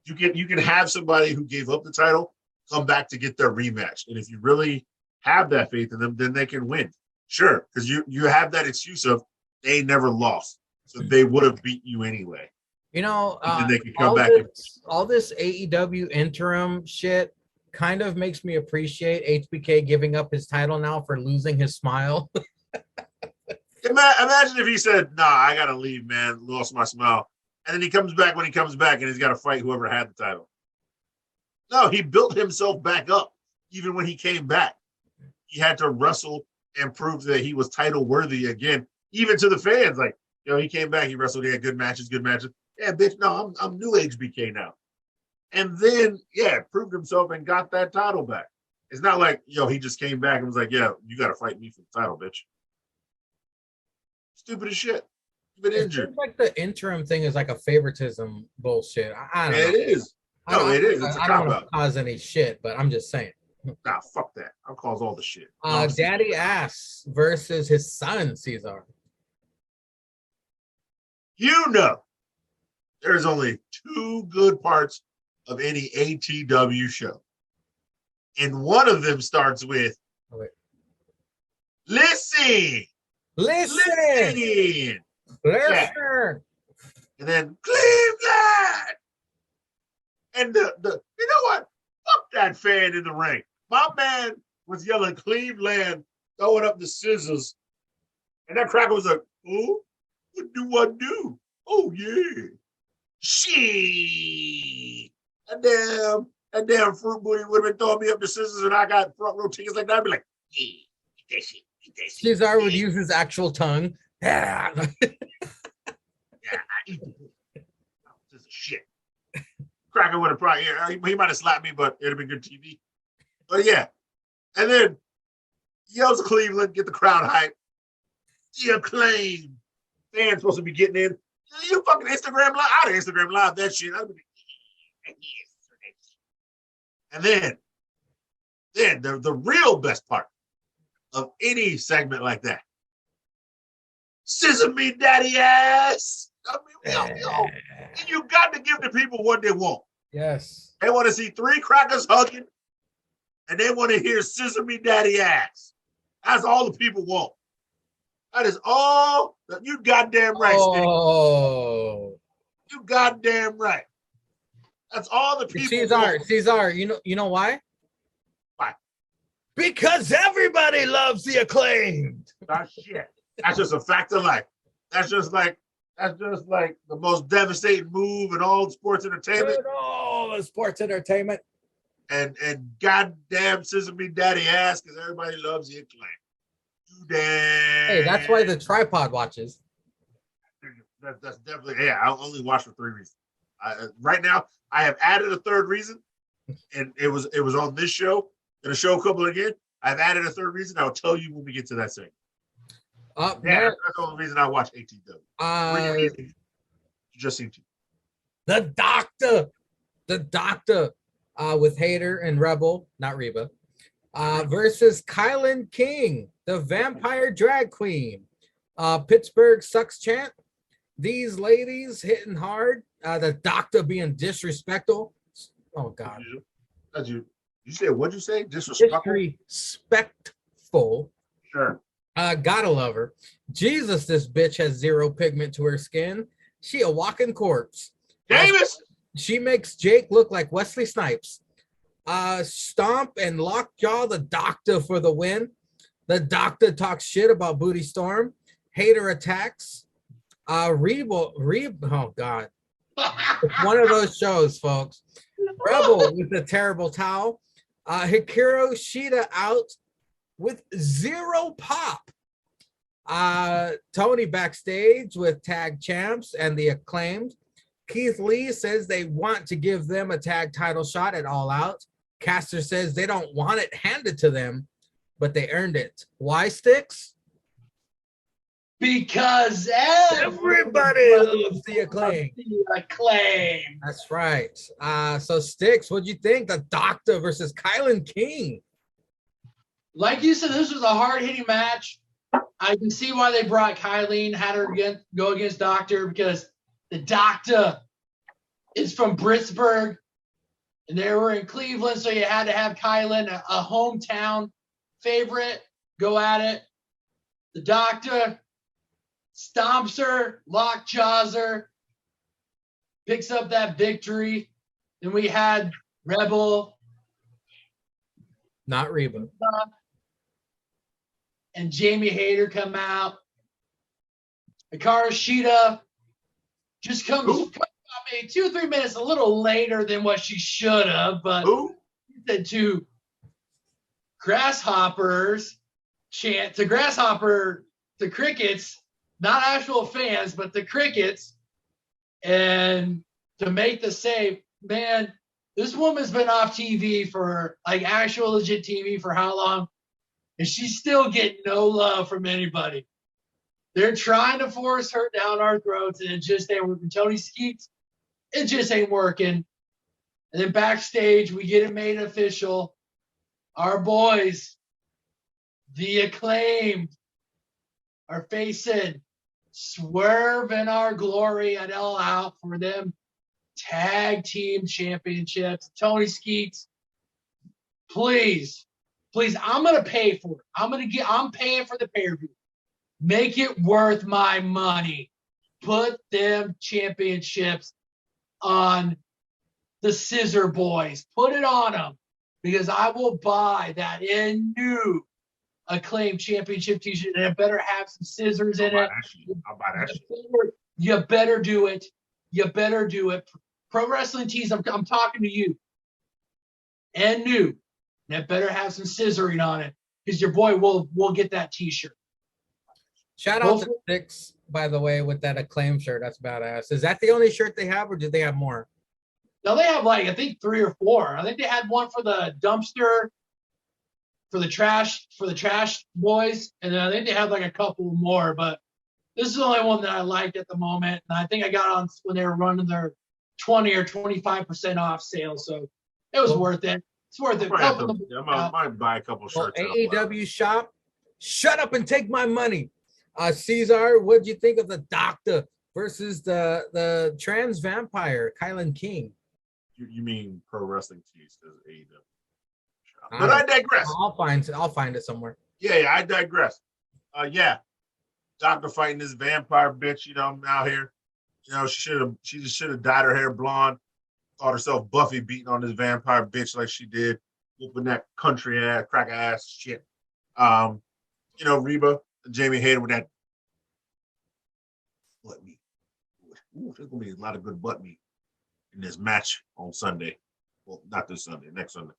You can have somebody who gave up the title come back to get their rematch. And if you really have that faith in them, then they can win. Sure, because you have that excuse of they never lost. So they would have beat you anyway. They can come back. All this AEW interim shit kind of makes me appreciate HBK giving up his title now for losing his smile. Imagine if he said, "Nah, I gotta leave, man. Lost my smile," and then he comes back when he comes back, and he's got to fight whoever had the title. No, he built himself back up. Even when he came back, he had to wrestle and prove that he was title worthy again. Even to the fans, like, he came back, he wrestled, he had good matches. Yeah, bitch, no, I'm new HBK now. And then, proved himself and got that title back. It's not like, he just came back and was like, you got to fight me for the title, bitch. Stupid as shit. You've been injured. Seems like the interim thing is like a favoritism bullshit. I don't know. It is. It is. It's a I don't want cop-out. to cause any shit, but I'm just saying. Nah, fuck that. I'll cause all the shit. Daddy Ass versus his son, Ceizar. There's only two good parts of any ATW show. And one of them starts with, listen. Listen. And then Cleveland. And the you know what? Fuck that fan in the ring. My man was yelling Cleveland, throwing up the scissors. And that cracker was like, oh, what do I do? Oh, yeah. Shit. That damn fruit booty would have been throwing me up the scissors and I got front row tickets like that. I'd be like, yeah, eat that shit. Ceizar would use his actual tongue. Yeah, I eat it. This is shit. Cracker would have probably, he might have slapped me, but it'd have been good TV. But yeah. And then yells Cleveland, get the crowd hype. The Acclaim. Fans supposed to be getting in. You fucking Instagram Live. I'd Instagram Live that shit. I'd be like, and then the real best part of any segment like that. Scissor me daddy ass. I mean, you got to give the people what they want. Yes. They want to see three crackers hugging, and they want to hear scissor me daddy ass. That's all the people want. That is all that you goddamn right, Steve. Oh. You goddamn right. That's all the people want. Ceizar, you know why? Why? Because everybody loves the Acclaimed. That's shit. That's just a fact of life. That's just like the most devastating move in all sports entertainment. Oh, the sports entertainment. And goddamn scissor me daddy ass, because everybody loves the Acclaim. Too damn Hey, that's why the tripod watches. That's definitely, yeah. I'll only watch for 3 reasons. Right now, I have added a third reason, and it was on this show. Gonna show a couple again. I've added a third reason. I'll tell you when we get to that segment. Up Yeah, next, that's the only reason I watch ATW. 3 reasons. Just seem to. the doctor, with Hater and Rebel, not Reba, versus Kylan King, the vampire drag queen. Pittsburgh sucks chant. These ladies hitting hard. The doctor being disrespectful. Oh God. You said, what'd you say? Disrespectful? Disrespectful. Sure. Gotta love her. Jesus, this bitch has zero pigment to her skin. She a walking corpse. Davis! She makes Jake look like Wesley Snipes. Stomp and Lockjaw the doctor for the win. The doctor talks shit about Booty Storm. Hater attacks. Oh God. It's one of those shows, folks. Rebel with the terrible towel. Hikaru Shida out with zero pop. Tony backstage with tag champs and the Acclaimed. Keith Lee says they want to give them a tag title shot at All Out. Caster says they don't want it handed to them, but they earned it. Why, Sticks? Because Everybody loves the Acclaim. That's right. So Sticks, what'd you think? The Doctor versus Kylan King. Like you said, this was a hard-hitting match. I can see why they brought Kylan, had her go against Doctor, because the Doctor is from Pittsburgh, and they were in Cleveland, so you had to have Kylan, a hometown favorite, go at it. The Doctor stomps her, lockjaws her, picks up that victory. Then we had Rebel. Not Reba. And Jamie Hayter come out. Hikaru Shida just comes about maybe 2 or 3 minutes a little later than what she should have, but said to grasshoppers chant to grasshopper the crickets, not actual fans, but the crickets, and to make the save. Man, this woman's been off TV for like actual legit TV for how long? And she's still getting no love from anybody. They're trying to force her down our throats, and it just ain't working. Tony Skeets, it just ain't working. And then backstage, we get it made official. Our boys, the Acclaimed, are facing Swerve and Our Glory at All Out for them tag team championships. Tony Skeets, please, I'm gonna pay for it. I'm paying for the pay-per-view. Make it worth my money. Put them championships on the Scissor Boys. Put it on them, because I will buy that new Acclaimed championship t-shirt, and it better have some scissors in it. I'll buy that shit. You better do it. You better do it. Pro Wrestling Tees, I'm talking to you. And new. And it better have some scissoring on it, because your boy will get that t-shirt. Shout out to Sticks, by the way, with that Acclaim shirt. That's badass. Is that the only shirt they have, or do they have more? No, they have like, I think 3 or 4. I think they had one for the dumpster, for the trash boys, and then I think they had like a couple more, but this is the only one that I liked at the moment. And I think I got on when they were running their 20 or 25% off sale, so it was worth it. It's worth it. I might buy a couple shirts. AEW shop, shut up and take my money. Ceizar, what'd you think of the Doctor versus the trans vampire, Kylan King? You mean Pro Wrestling Tees, because AEW. But I digress. I'll find it somewhere. Yeah, I digress. Doctor fighting this vampire bitch, out here. She just should have dyed her hair blonde, thought herself Buffy beating on this vampire bitch like she did, whooping that country ass, cracker ass shit. Reba, Jamie Hayter with that butt meat. Ooh, there's gonna be a lot of good butt meat in this match on Sunday. Well, not this Sunday, next Sunday.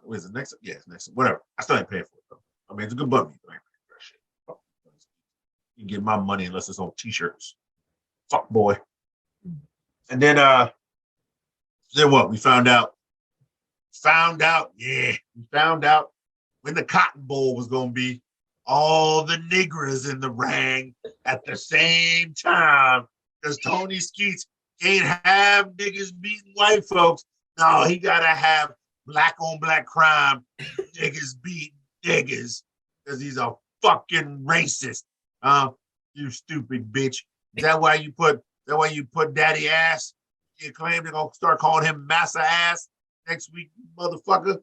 Is it next? Yeah, it's next. Whatever. I still ain't paying for it though. I mean, it's a good butt meat. You get my money unless it's on t-shirts. Fuck boy. And then what? We found out. We found out when the Cotton Bowl was gonna be. All the niggers in the ring at the same time. Because Tony Skeets can't have niggas beating white folks. No, he gotta have black on black crime, niggas beating niggas. Because he's a fucking racist. You stupid bitch. Is that why you put daddy ass? You claim they're gonna start calling him massa ass next week, motherfucker?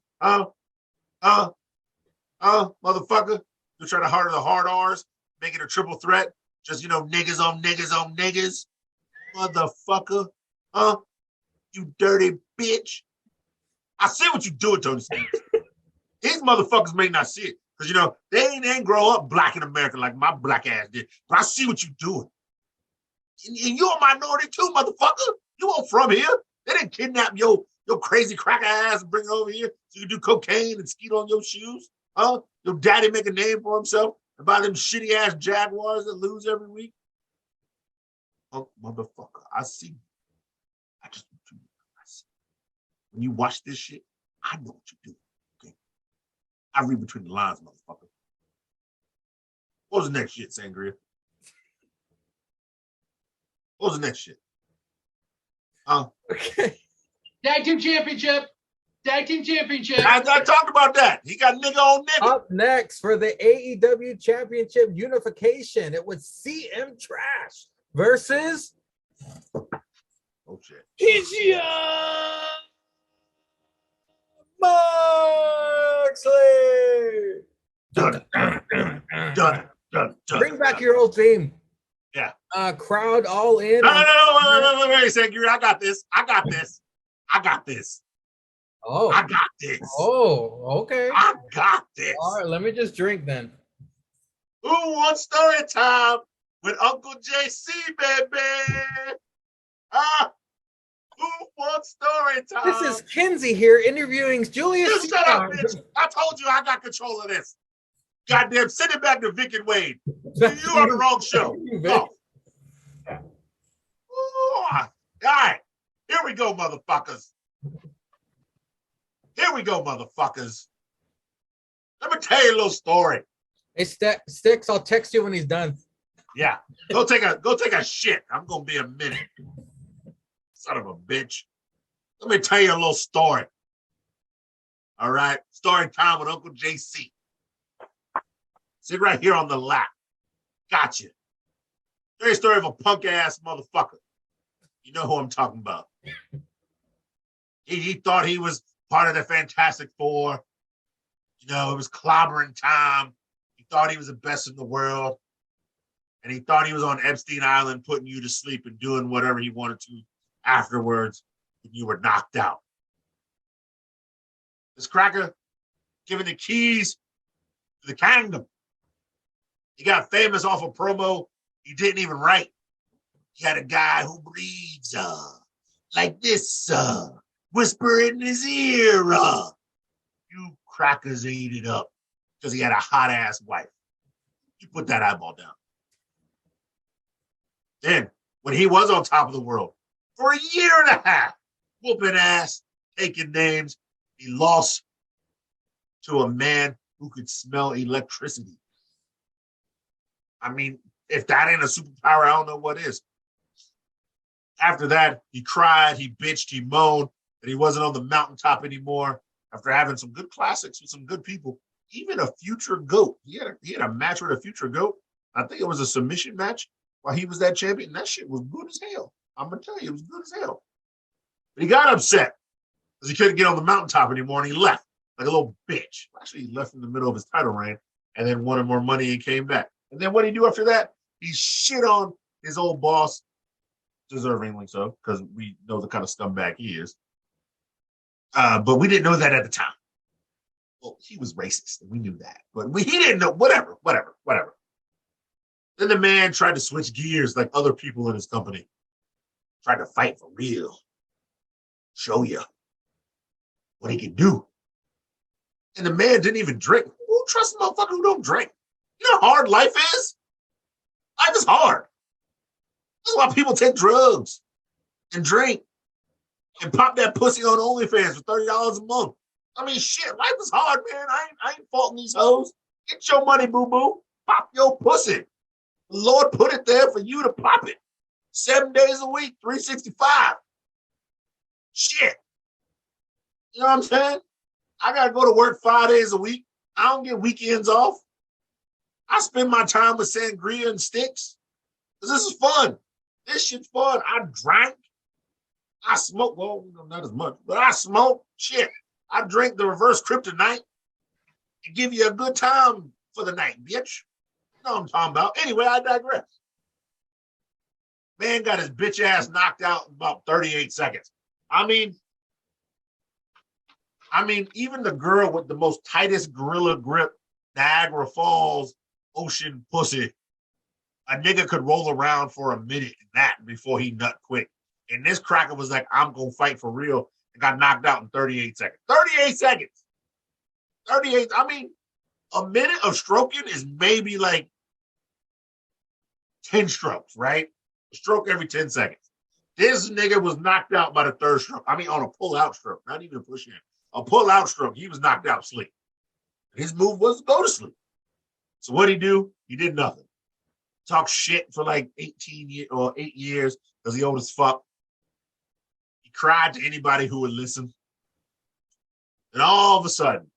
Motherfucker? You try to harder the hard R's, make it a triple threat. Just, niggas on niggas on niggas. Motherfucker. You dirty bitch. I see what you doing, Tony Skeets. These motherfuckers may not see it. Because, they ain't grow up black in America like my black ass did. But I see what you doing. And you're a minority too, motherfucker. You ain't from here. They didn't kidnap your crazy cracker ass and bring it over here so you can do cocaine and skeet on your shoes. Your daddy make a name for himself and buy them shitty ass Jaguars that lose every week. Motherfucker, I see. I just want you to know. I see. When you watch this shit, I know what you do. Okay. I read between the lines, motherfucker. What was the next shit, Sangria? What was the next shit? Okay. Tag team championship. I talked about that. He got nigga on nigga. Up next for the AEW Championship Unification, it was CM Trash versus Oh shit. Moxley. Done. Bring back your old theme. Yeah. Crowd all in. No, wait a second. I got this. Oh. I got this. Oh, okay. I got this. All right, let me just drink then. Who wants story time with Uncle JC, baby? Who wants story time? This is Kinsey here interviewing Julius. You shut up, bitch. I told you I got control of this. Goddamn, send it back to Vic and Wade. You on the wrong show. Go. All right. Here we go, motherfuckers. Let me tell you a little story. Hey, Sticks, I'll text you when he's done. Yeah. Go take a shit. I'm gonna be a minute. Son of a bitch. Let me tell you a little story. All right. Story time with Uncle JC. Sit right here on the lap. Gotcha. Tell you a story of a punk ass motherfucker. You know who I'm talking about. He thought he was part of the Fantastic Four. It was clobbering time. He thought he was the best in the world. And he thought he was on Epstein Island putting you to sleep and doing whatever he wanted to afterwards when you were knocked out. This cracker giving the keys to the kingdom. He got famous off a promo he didn't even write. He had a guy who breathes like this, whisper in his ear. You crackers ate it up because he had a hot ass wife. You put that eyeball down. Then, when he was on top of the world for a year and a half, whooping ass, taking names, he lost to a man who could smell electricity. I mean, if that ain't a superpower, I don't know what is. After that, he cried, he bitched, he moaned that he wasn't on the mountaintop anymore after having some good classics with some good people. Even a future GOAT. He had a match with a future GOAT. I think it was a submission match while he was that champion. That shit was good as hell. I'm going to tell you, it was good as hell. But he got upset because he couldn't get on the mountaintop anymore, and he left like a little bitch. Actually, he left in the middle of his title reign and then wanted more money and came back. And then what did he do after that? He shit on his old boss, deservingly so, because we know the kind of scumbag he is. But we didn't know that at the time. Well, he was racist, and we knew that. But he didn't know, whatever. Then the man tried to switch gears like other people in his company. Tried to fight for real. Show you what he could do. And the man didn't even drink. Who trusts a motherfucker who don't drink? You know how hard life is? Life is hard. That's why people take drugs and drink and pop that pussy on OnlyFans for $30 a month. I mean, shit, life is hard, man. I ain't faulting these hoes. Get your money, boo-boo. Pop your pussy. The Lord put it there for you to pop it. 7 days a week, 365. Shit. You know what I'm saying? I got to go to work 5 days a week. I don't get weekends off. I spend my time with sangria and sticks. This is fun. This shit's fun. I drank. I smoke. Well, not as much, but I smoke. Shit. I drink the reverse kryptonite and give you a good time for the night, bitch. You know what I'm talking about. Anyway, I digress. Man got his bitch ass knocked out in about 38 seconds. I mean, even the girl with the most tightest gorilla grip, Niagara Falls ocean pussy, a nigga could roll around for a minute in that before he nut quick. And this cracker was like, I'm going to fight for real, and got knocked out in 38 seconds. 38 seconds. 38. I mean, a minute of stroking is maybe like 10 strokes, right? A stroke every 10 seconds. This nigga was knocked out by the third stroke. I mean, on a pull-out stroke, not even a push-in. A pull-out stroke, he was knocked out asleep. His move was to go to sleep. So what'd he do? He did nothing. Talk shit for like 18 years or 8 years because he old as fuck. He cried to anybody who would listen. And all of a sudden,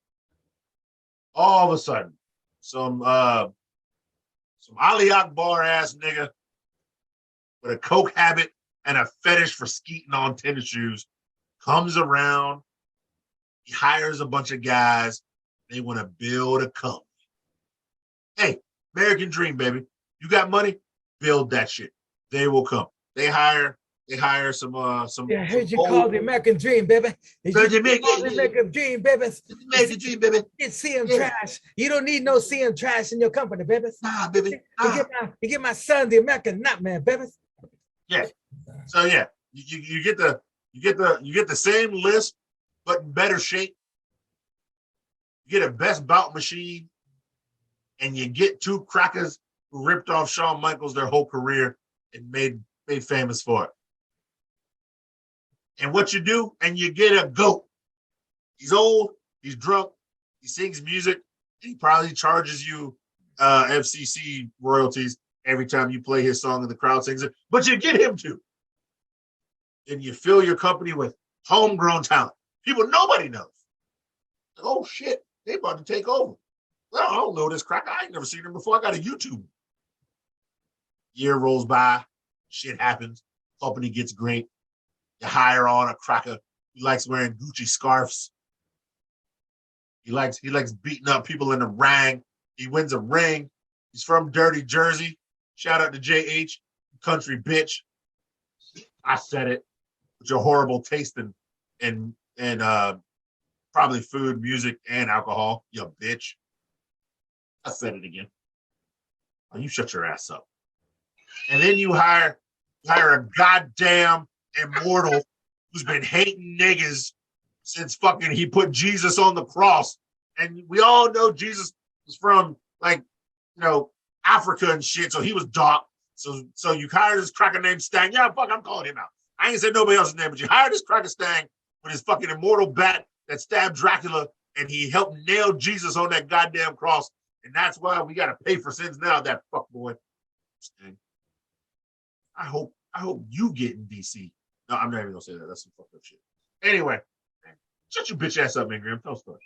some Ali Akbar ass nigga with a coke habit and a fetish for skeeting on tennis shoes comes around. He hires a bunch of guys. They want to build a company. Hey, American dream, baby. You got money? Build that shit. They will come. They hire some. Yeah, I heard you old, call the American dream, baby. Heard you make call the American dream, baby. American dream, baby. Get CM trash. You don't need no CM trash in your company, baby. Nah, baby. Nah. You get my son the American nutman, baby. Yeah. So yeah, you get the same list, but in better shape. You get a best bout machine, and you get two crackers who ripped off Shawn Michaels their whole career and made famous for it. And what you do, and you get a goat. He's old, he's drunk, he sings music, and he probably charges you FCC royalties every time you play his song and the crowd sings it. But you get him to. And you fill your company with homegrown talent. People nobody knows. Oh shit, they about to take over. Well, I don't know this cracker. I ain't never seen him before. I got a YouTube. Year rolls by, shit happens, company gets great. You hire on a cracker. He likes wearing Gucci scarves. He likes beating up people in the ring. He wins a ring. He's from Dirty Jersey. Shout out to JH, country bitch. I said it. With your horrible taste and probably food, music, and alcohol, you bitch. I said it again. Oh, you shut your ass up. And then you hire a goddamn immortal who's been hating niggas since fucking he put Jesus on the cross. And we all know Jesus was from Africa and shit, so he was dark. So you hired this cracker named Stang. Yeah, fuck, I'm calling him out. I ain't said nobody else's name, but you hired this cracker Stang with his fucking immortal bat that stabbed Dracula, and he helped nail Jesus on that goddamn cross. And that's why we got to pay for sins now, that fuck boy. Stang. I hope you get in DC. No, I'm not even gonna say that. That's some fucked up shit. Anyway, shut your bitch ass up, man, Graham. Tell a story.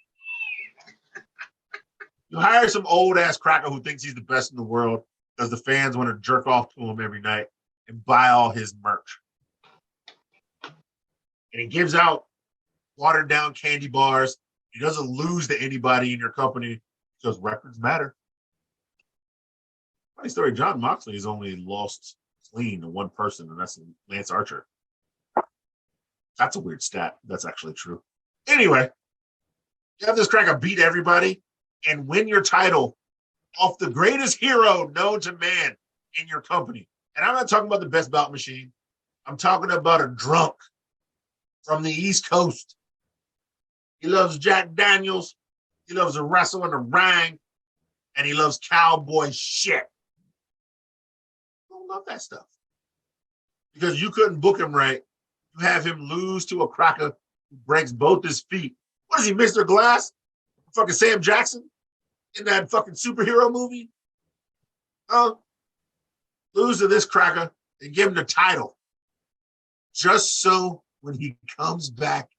You hire some old ass cracker who thinks he's the best in the world because the fans want to jerk off to him every night and buy all his merch. And he gives out watered down candy bars. He doesn't lose to anybody in your company because records matter. Funny story, John Moxley has only lost clean to one person, and that's Lance Archer. That's a weird stat. That's actually true. Anyway, you have this cracker beat everybody and win your title off the greatest hero known to man in your company. And I'm not talking about the best bout machine. I'm talking about a drunk from the East Coast. He loves Jack Daniels. He loves to wrestle in the ring. And he loves cowboy shit. People love that stuff. Because you couldn't book him right. You have him lose to a cracker who breaks both his feet. What is he, Mr. Glass? Fucking Sam Jackson in that fucking superhero movie? Lose to this cracker and give him the title. Just so when he comes back,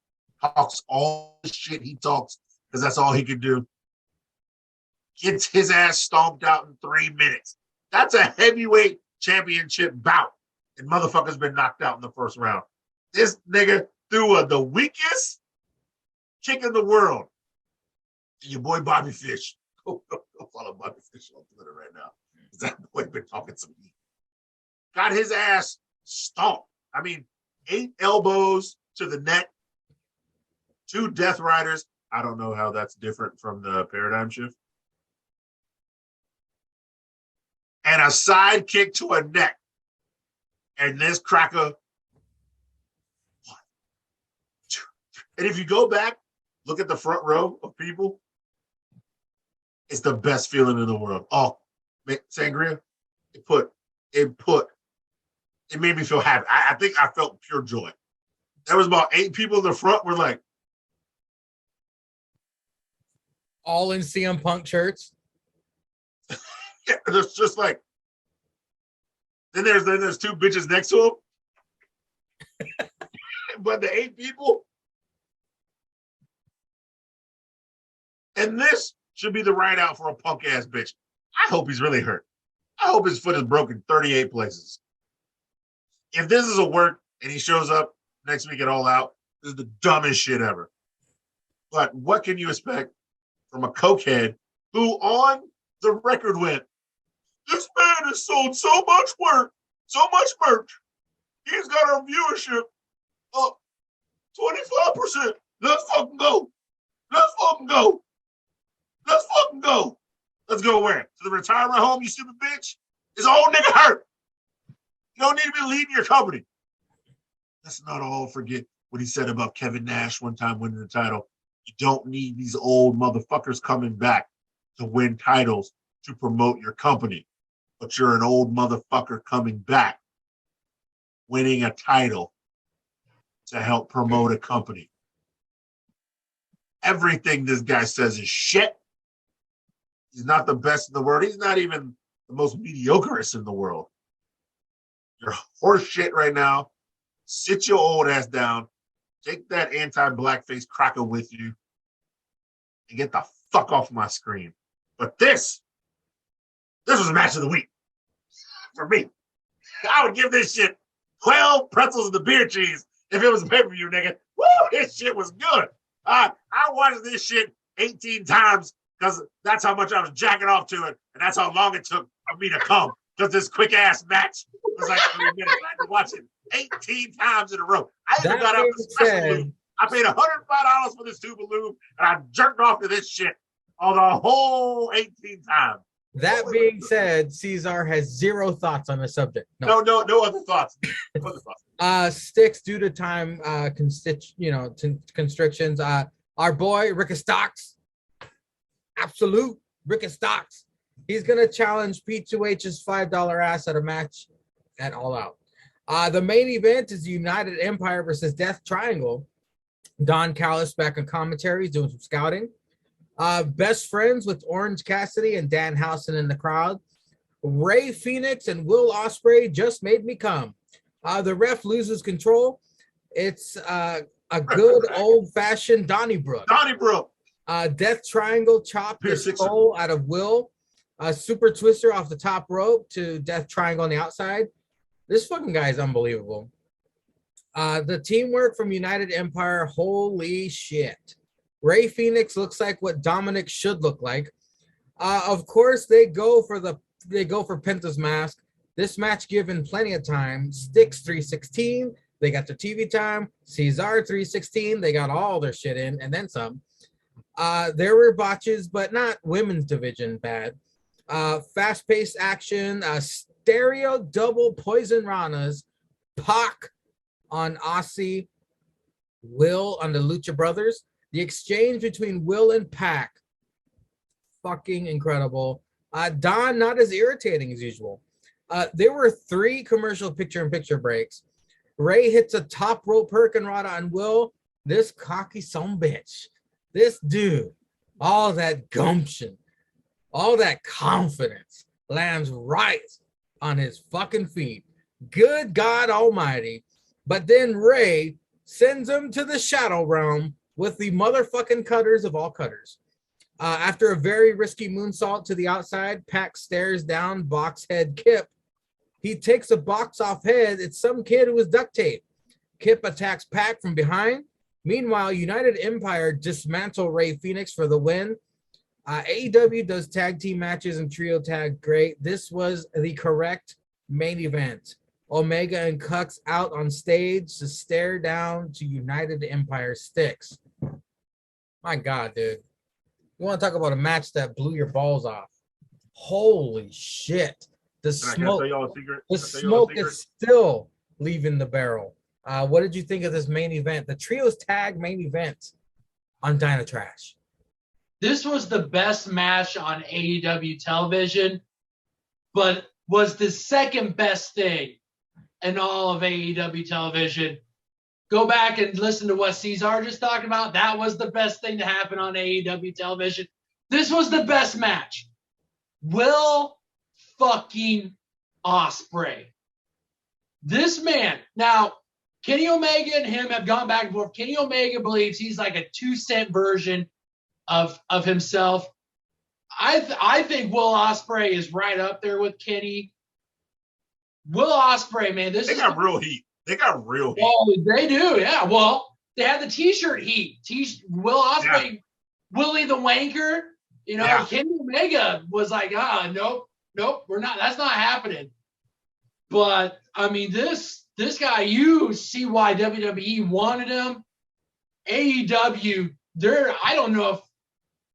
talks all the shit he talks, because that's all he can do. Gets his ass stomped out in 3 minutes. That's a heavyweight championship bout. And motherfucker's been knocked out in the first round. This nigga threw the weakest kick in the world. And your boy Bobby Fish. Go follow Bobby Fish on Twitter right now. That boy been talking some heat. Got his ass stomped. I mean, 8 elbows to the neck, 2 death riders. I don't know how that's different from the paradigm shift. And a side kick to a neck. And this cracker, 1, 2, 3. And if you go back, look at the front row of people, it's the best feeling in the world. Oh, sangria, it made me feel happy. I think I felt pure joy. There was about 8 people in the front were like, all in CM Punk shirts. yeah, it's just like, then there's 2 bitches next to him. But the 8 people, and this should be the ride out for a punk ass bitch. I hope he's really hurt. I hope his foot is broken 38 places. If this is a work and he shows up next week at All Out, this is the dumbest shit ever. But what can you expect from a cokehead who on the record went, this man has sold so much work, so much merch. He's got our viewership up 25%. Let's fucking go. Let's fucking go. Let's fucking go. Let's go where? To the retirement home, you stupid bitch? This old nigga hurt. You don't need to be leading your company. Let's not all forget what he said about Kevin Nash one time winning the title. You don't need these old motherfuckers coming back to win titles to promote your company. But you're an old motherfucker coming back, winning a title to help promote a company. Everything this guy says is shit. He's not the best in the world. He's not even the most mediocreest in the world. You're horse shit right now. Sit your old ass down. Take that anti-blackface cracker with you and get the fuck off my screen. But this was a match of the week for me. I would give this shit 12 pretzels and the beer cheese if it was a pay-per-view, nigga. Woo, this shit was good. I watched this shit 18 times because that's how much I was jacking off to it, and that's how long it took for me to come. Because this quick-ass match was like 3 minutes. I had to watch it 18 times in a row. I even got up the special lube. I paid $105 for this tube of lube, and I jerked off to this shit on the whole 18 times. That being said, Ceizar has 0 thoughts on the subject. No other thoughts. No other thoughts. Sticks due to time constrictions. Our boy Ricky Stocks, absolute Ricky Stocks. He's gonna challenge P2H's $5 ass at a match at All Out. The main event is United Empire versus Death Triangle. Don Callis back on commentary, he's doing some scouting. Best friends with Orange Cassidy and Dan Housen in the crowd. Ray Phoenix and Will Ospreay just made me come. The ref loses control. It's a good old-fashioned Donnybrook. Donnybrook. Death Triangle chopped the skull out of Will. Super twister off the top rope to Death Triangle on the outside. This fucking guy is unbelievable. The teamwork from United Empire, holy shit. Ray Phoenix looks like what Dominic should look like. Of course, they go for Penta's mask. This match given plenty of time. Sticks 316. They got their TV time. Ceizar 316. They got all their shit in and then some. There were botches, but not women's division bad. Fast-paced action. Stereo double poison ranas. Pac on Aussie. Will on the Lucha Brothers. The exchange between Will and Pac, fucking incredible. Don not as irritating as usual. There were 3 commercial picture-in-picture breaks. Ray hits a top rope hurricane on Will. This cocky son bitch, this dude, all that gumption, all that confidence lands right on his fucking feet. Good God Almighty. But then Ray sends him to the shadow realm with the motherfucking cutters of all cutters. After a very risky moonsault to the outside, Pac stares down box head Kip. He takes a box off head. It's some kid who was duct tape. Kip attacks Pac from behind. Meanwhile, United Empire dismantle Ray Phoenix for the win. AEW does tag team matches and trio tag great. This was the correct main event. Omega and Cux out on stage to stare down to United Empire sticks. My God, dude. You want to talk about a match that blew your balls off? Holy shit. The smoke, is still leaving the barrel. What did you think of this main event? The trios tag main event on Dynatrash. This was the best match on AEW television, but was the second best thing in all of AEW television. Go back and listen to what Ceizar just talked about. That was the best thing to happen on AEW television. This was the best match. Will fucking Ospreay. This man. Now, Kenny Omega and him have gone back and forth. Kenny Omega believes he's like a 2-cent version of himself. I think Will Ospreay is right up there with Kenny. Will Ospreay, man, they got real heat. They got real heat. Oh, they do, yeah. Well, they had the T-shirt heat. Will Ospreay, yeah. Willie the Wanker. You know, yeah. Kenny Omega was like, nope, we're not. That's not happening. But I mean, this guy, you see why WWE wanted him. AEW, I don't know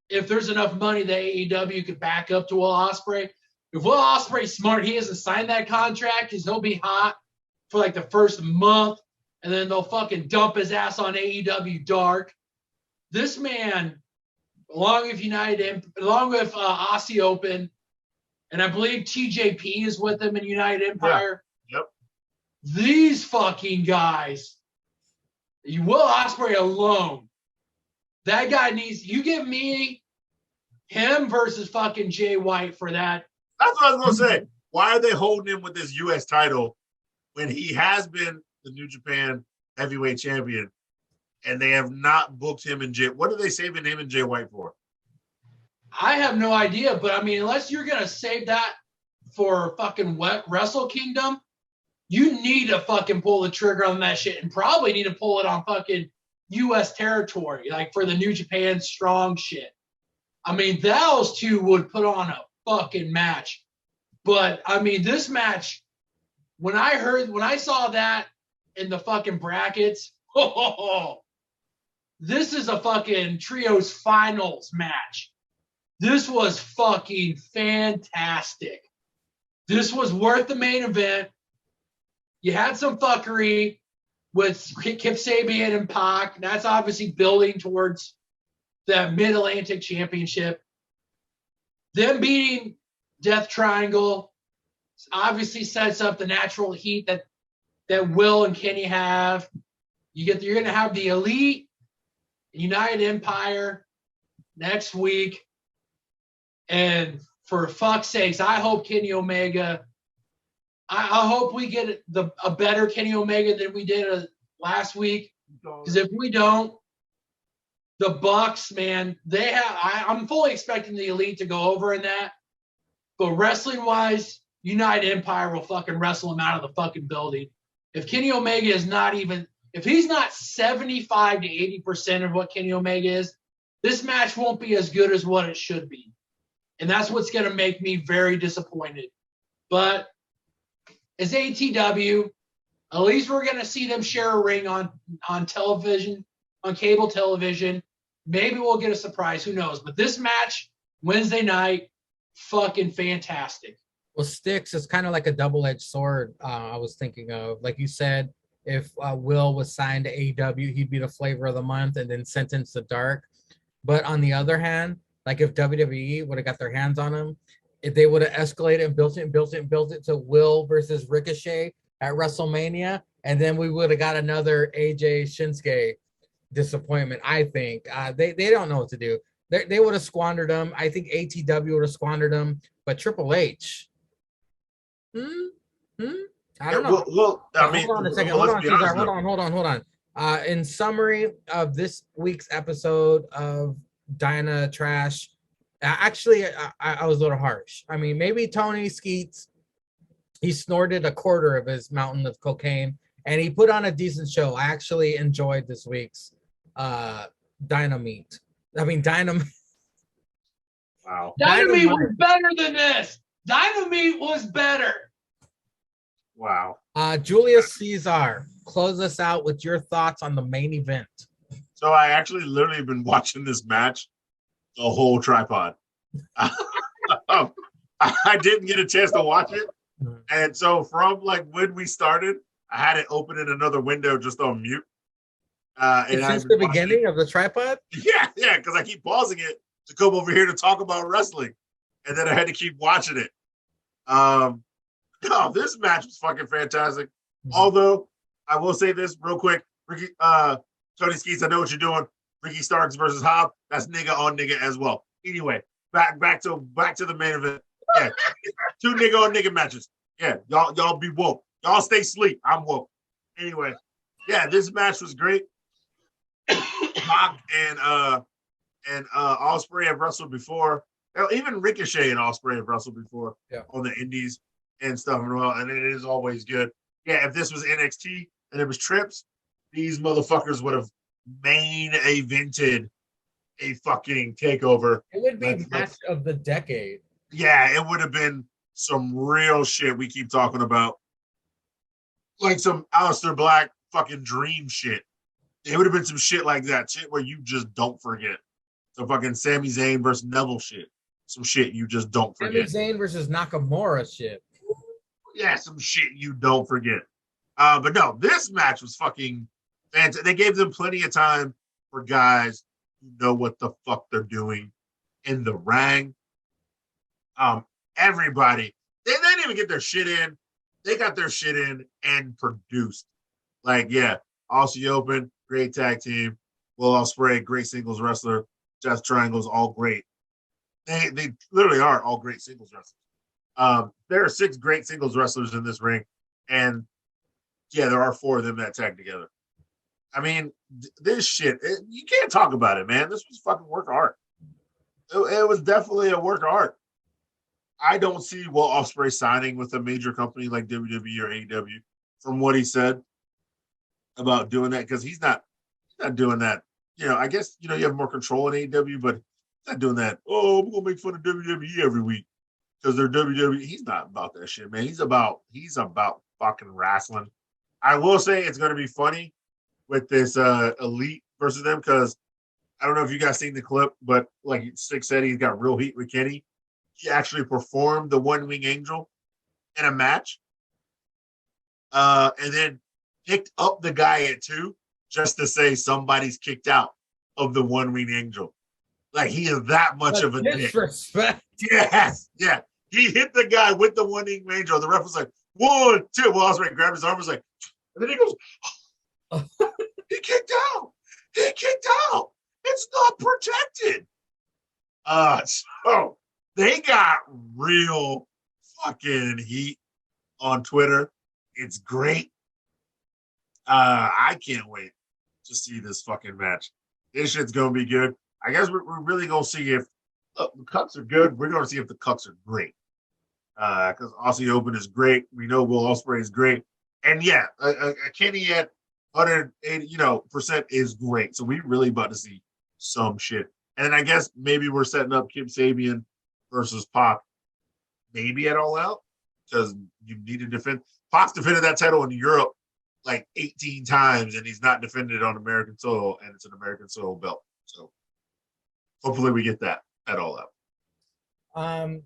if there's enough money that AEW could back up to Will Ospreay. If Will Ospreay's smart, he hasn't signed that contract because he'll be hot for like the first month, and then they'll fucking dump his ass on AEW Dark. This man, along with Aussie Open, and I believe TJP is with him in United Empire. Yeah. Yep. These fucking guys, Will Ospreay alone, that guy needs, you give me him versus fucking Jay White for that. That's what I was going to say. Why are they holding him with this U.S. title when he has been the New Japan heavyweight champion and they have not booked him and Jay? What are they saving him and Jay White for? I have no idea, but I mean, unless you're going to save that for fucking Wrestle Kingdom, you need to fucking pull the trigger on that shit and probably need to pull it on fucking U.S. territory, like for the New Japan strong shit. I mean, those two would put on a fucking match. But I mean, this match, when I saw that in the fucking brackets, this is a fucking trios finals match. This was fucking fantastic. This was worth the main event. You had some fuckery with Kip Sabian and Pac. That's obviously building towards the Mid-Atlantic Championship. Them beating Death Triangle obviously sets up the natural heat that Will and Kenny have. You're going to have the Elite United Empire next week. And for fuck's sakes, I hope Kenny Omega, I hope we get a better Kenny Omega than we did last week. Because if we don't, the Bucks, man, I'm fully expecting the Elite to go over in that. But wrestling-wise, United Empire will fucking wrestle him out of the fucking building. If Kenny Omega is not even, if he's not 75 to 80% of what Kenny Omega is, this match won't be as good as what it should be. And that's what's going to make me very disappointed. But as ATW, at least we're going to see them share a ring on television, on cable television. Maybe we'll get a surprise. Who knows? But this match, Wednesday night, fucking fantastic. Well, Styx is kind of like a double-edged sword. I was thinking of, like you said, if Will was signed to AEW, he'd be the flavor of the month and then sentenced to dark. But on the other hand, like if WWE would have got their hands on him, if they would have escalated and built it to Will versus Ricochet at WrestleMania, and then we would have got another AJ Shinsuke disappointment. I think they don't know what to do. They would have squandered them. I think ATW would have squandered them, but Triple H. I don't know. Well, I mean, hold on a second. well, Hold let's on, be Ceizar. honest, Hold on. In summary of this week's episode of Dinah Trash, actually, I was a little harsh. I mean, maybe Tony Skeets, he snorted a quarter of his mountain of cocaine, and he put on a decent show. I actually enjoyed this week's Dynamite. I mean, Dynamite. Wow. Dynamite was better than this. Dynamite was better. Wow. Julius Ceizar, close us out with your thoughts on the main event. So I actually literally been watching this match the whole tripod. I didn't get a chance to watch it. And so from like when we started, I had it open in another window just on mute. And Since the beginning of the tripod? Yeah, because I keep pausing it to come over here to talk about wrestling. And then I had to keep watching it. No, this match was fucking fantastic. Although I will say this real quick, Ricky, Tony Skeets, I know what you're doing. Ricky Starks versus Hobb, that's nigga on nigga as well. Anyway, back to the main event. Yeah, 2 nigga on nigga matches. Yeah, y'all be woke. Y'all stay asleep. I'm woke. Anyway, yeah, this match was great. Pac and Ospreay have wrestled before. Hell, even Ricochet and Ospreay have wrestled before on the indies and stuff as well, and it is always good. Yeah, if this was NXT and it was Trips, these motherfuckers would have main evented a fucking takeover. It would be match of the decade. Yeah, it would have been some real shit we keep talking about. Like some Aleister Black fucking dream shit. It would have been some shit like that. Shit where you just don't forget. Some fucking Sami Zayn versus Neville shit. Some shit you just don't forget. Sami Zayn versus Nakamura shit. Yeah, some shit you don't forget. But no, this match was fucking fantastic. They gave them plenty of time for guys who know what the fuck they're doing in the ring. Everybody, they didn't even get their shit in. They got their shit in and produced. Like, yeah, Aussie Open, great tag team. Will Ospreay, great singles wrestler. Death Triangle's all great. They literally are all great singles wrestlers. There are 6 great singles wrestlers in this ring, and yeah, there are 4 of them that tag together. I mean, this shit, you can't talk about it, man. This was fucking work of art. It was definitely a work of art. I don't see Will Ospreay signing with a major company like WWE or AEW from what he said about doing that, because he's not doing that. You know, I guess, you have more control in AEW, but he's not doing that. Oh, we're going to make fun of WWE every week because they're WWE. He's not about that shit, man. He's about fucking wrestling. I will say it's going to be funny with this Elite versus them, because I don't know if you guys seen the clip, but like Stick said, he's got real heat with Kenny. He actually performed the One Wing Angel in a match, and then picked up the guy at 2 just to say somebody's kicked out of the One Wing Angel. Like, he is that much of a disrespect. Dick. Yes, yeah. He hit the guy with the One Wing Angel. The ref was like, 1, 2. Well, Ospreay grabbed his arm, was like, and then he goes, he kicked out. He kicked out. It's not protected. So they got real fucking heat on Twitter. It's great. I can't wait to see this fucking match. This shit's gonna be good. I guess we're really gonna see if the cuts are good. We're gonna see if the cuts are great. Because Aussie Open is great. We know Will Ospreay is great. And yeah, a Kenny at 180% is great. So we really about to see some shit. And then I guess maybe we're setting up Kip Sabian versus Pac, maybe at All Out, because you need to defend. Pac's defended that title in Europe like 18 times, and he's not defended on American soil, and it's an American soil belt. So hopefully we get that at All Out.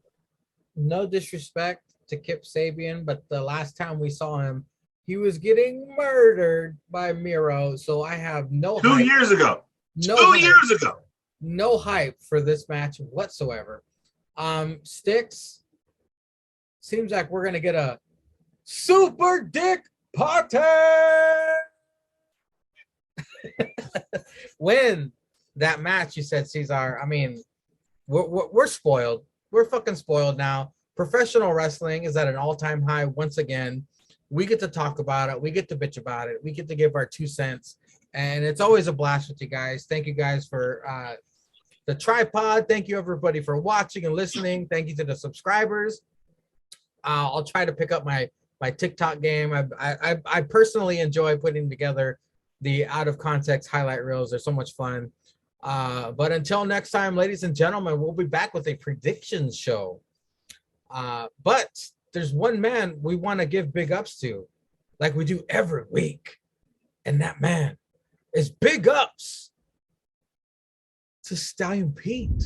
No disrespect to Kip Sabian, but the last time we saw him, he was getting murdered by Miro. So I have no 2 hype. years ago. No 2 hype. years ago. No hype for this match whatsoever. Sticks, seems like we're gonna get a super dick party. Win that match, you said, Ceizar. I mean, we're spoiled. We're fucking spoiled now. Professional wrestling is at an all-time high once again. We get to talk about it. We get to bitch about it. We get to give our 2 cents. And it's always a blast with you guys. Thank you guys for the tripod. Thank you, everybody, for watching and listening. Thank you to the subscribers. I'll try to pick up my TikTok game. I personally enjoy putting together the out of context highlight reels. They're so much fun. But until next time, ladies and gentlemen, we'll be back with a predictions show. But there's one man we want to give big ups to, like we do every week. And that man is big ups to Stallion Pete.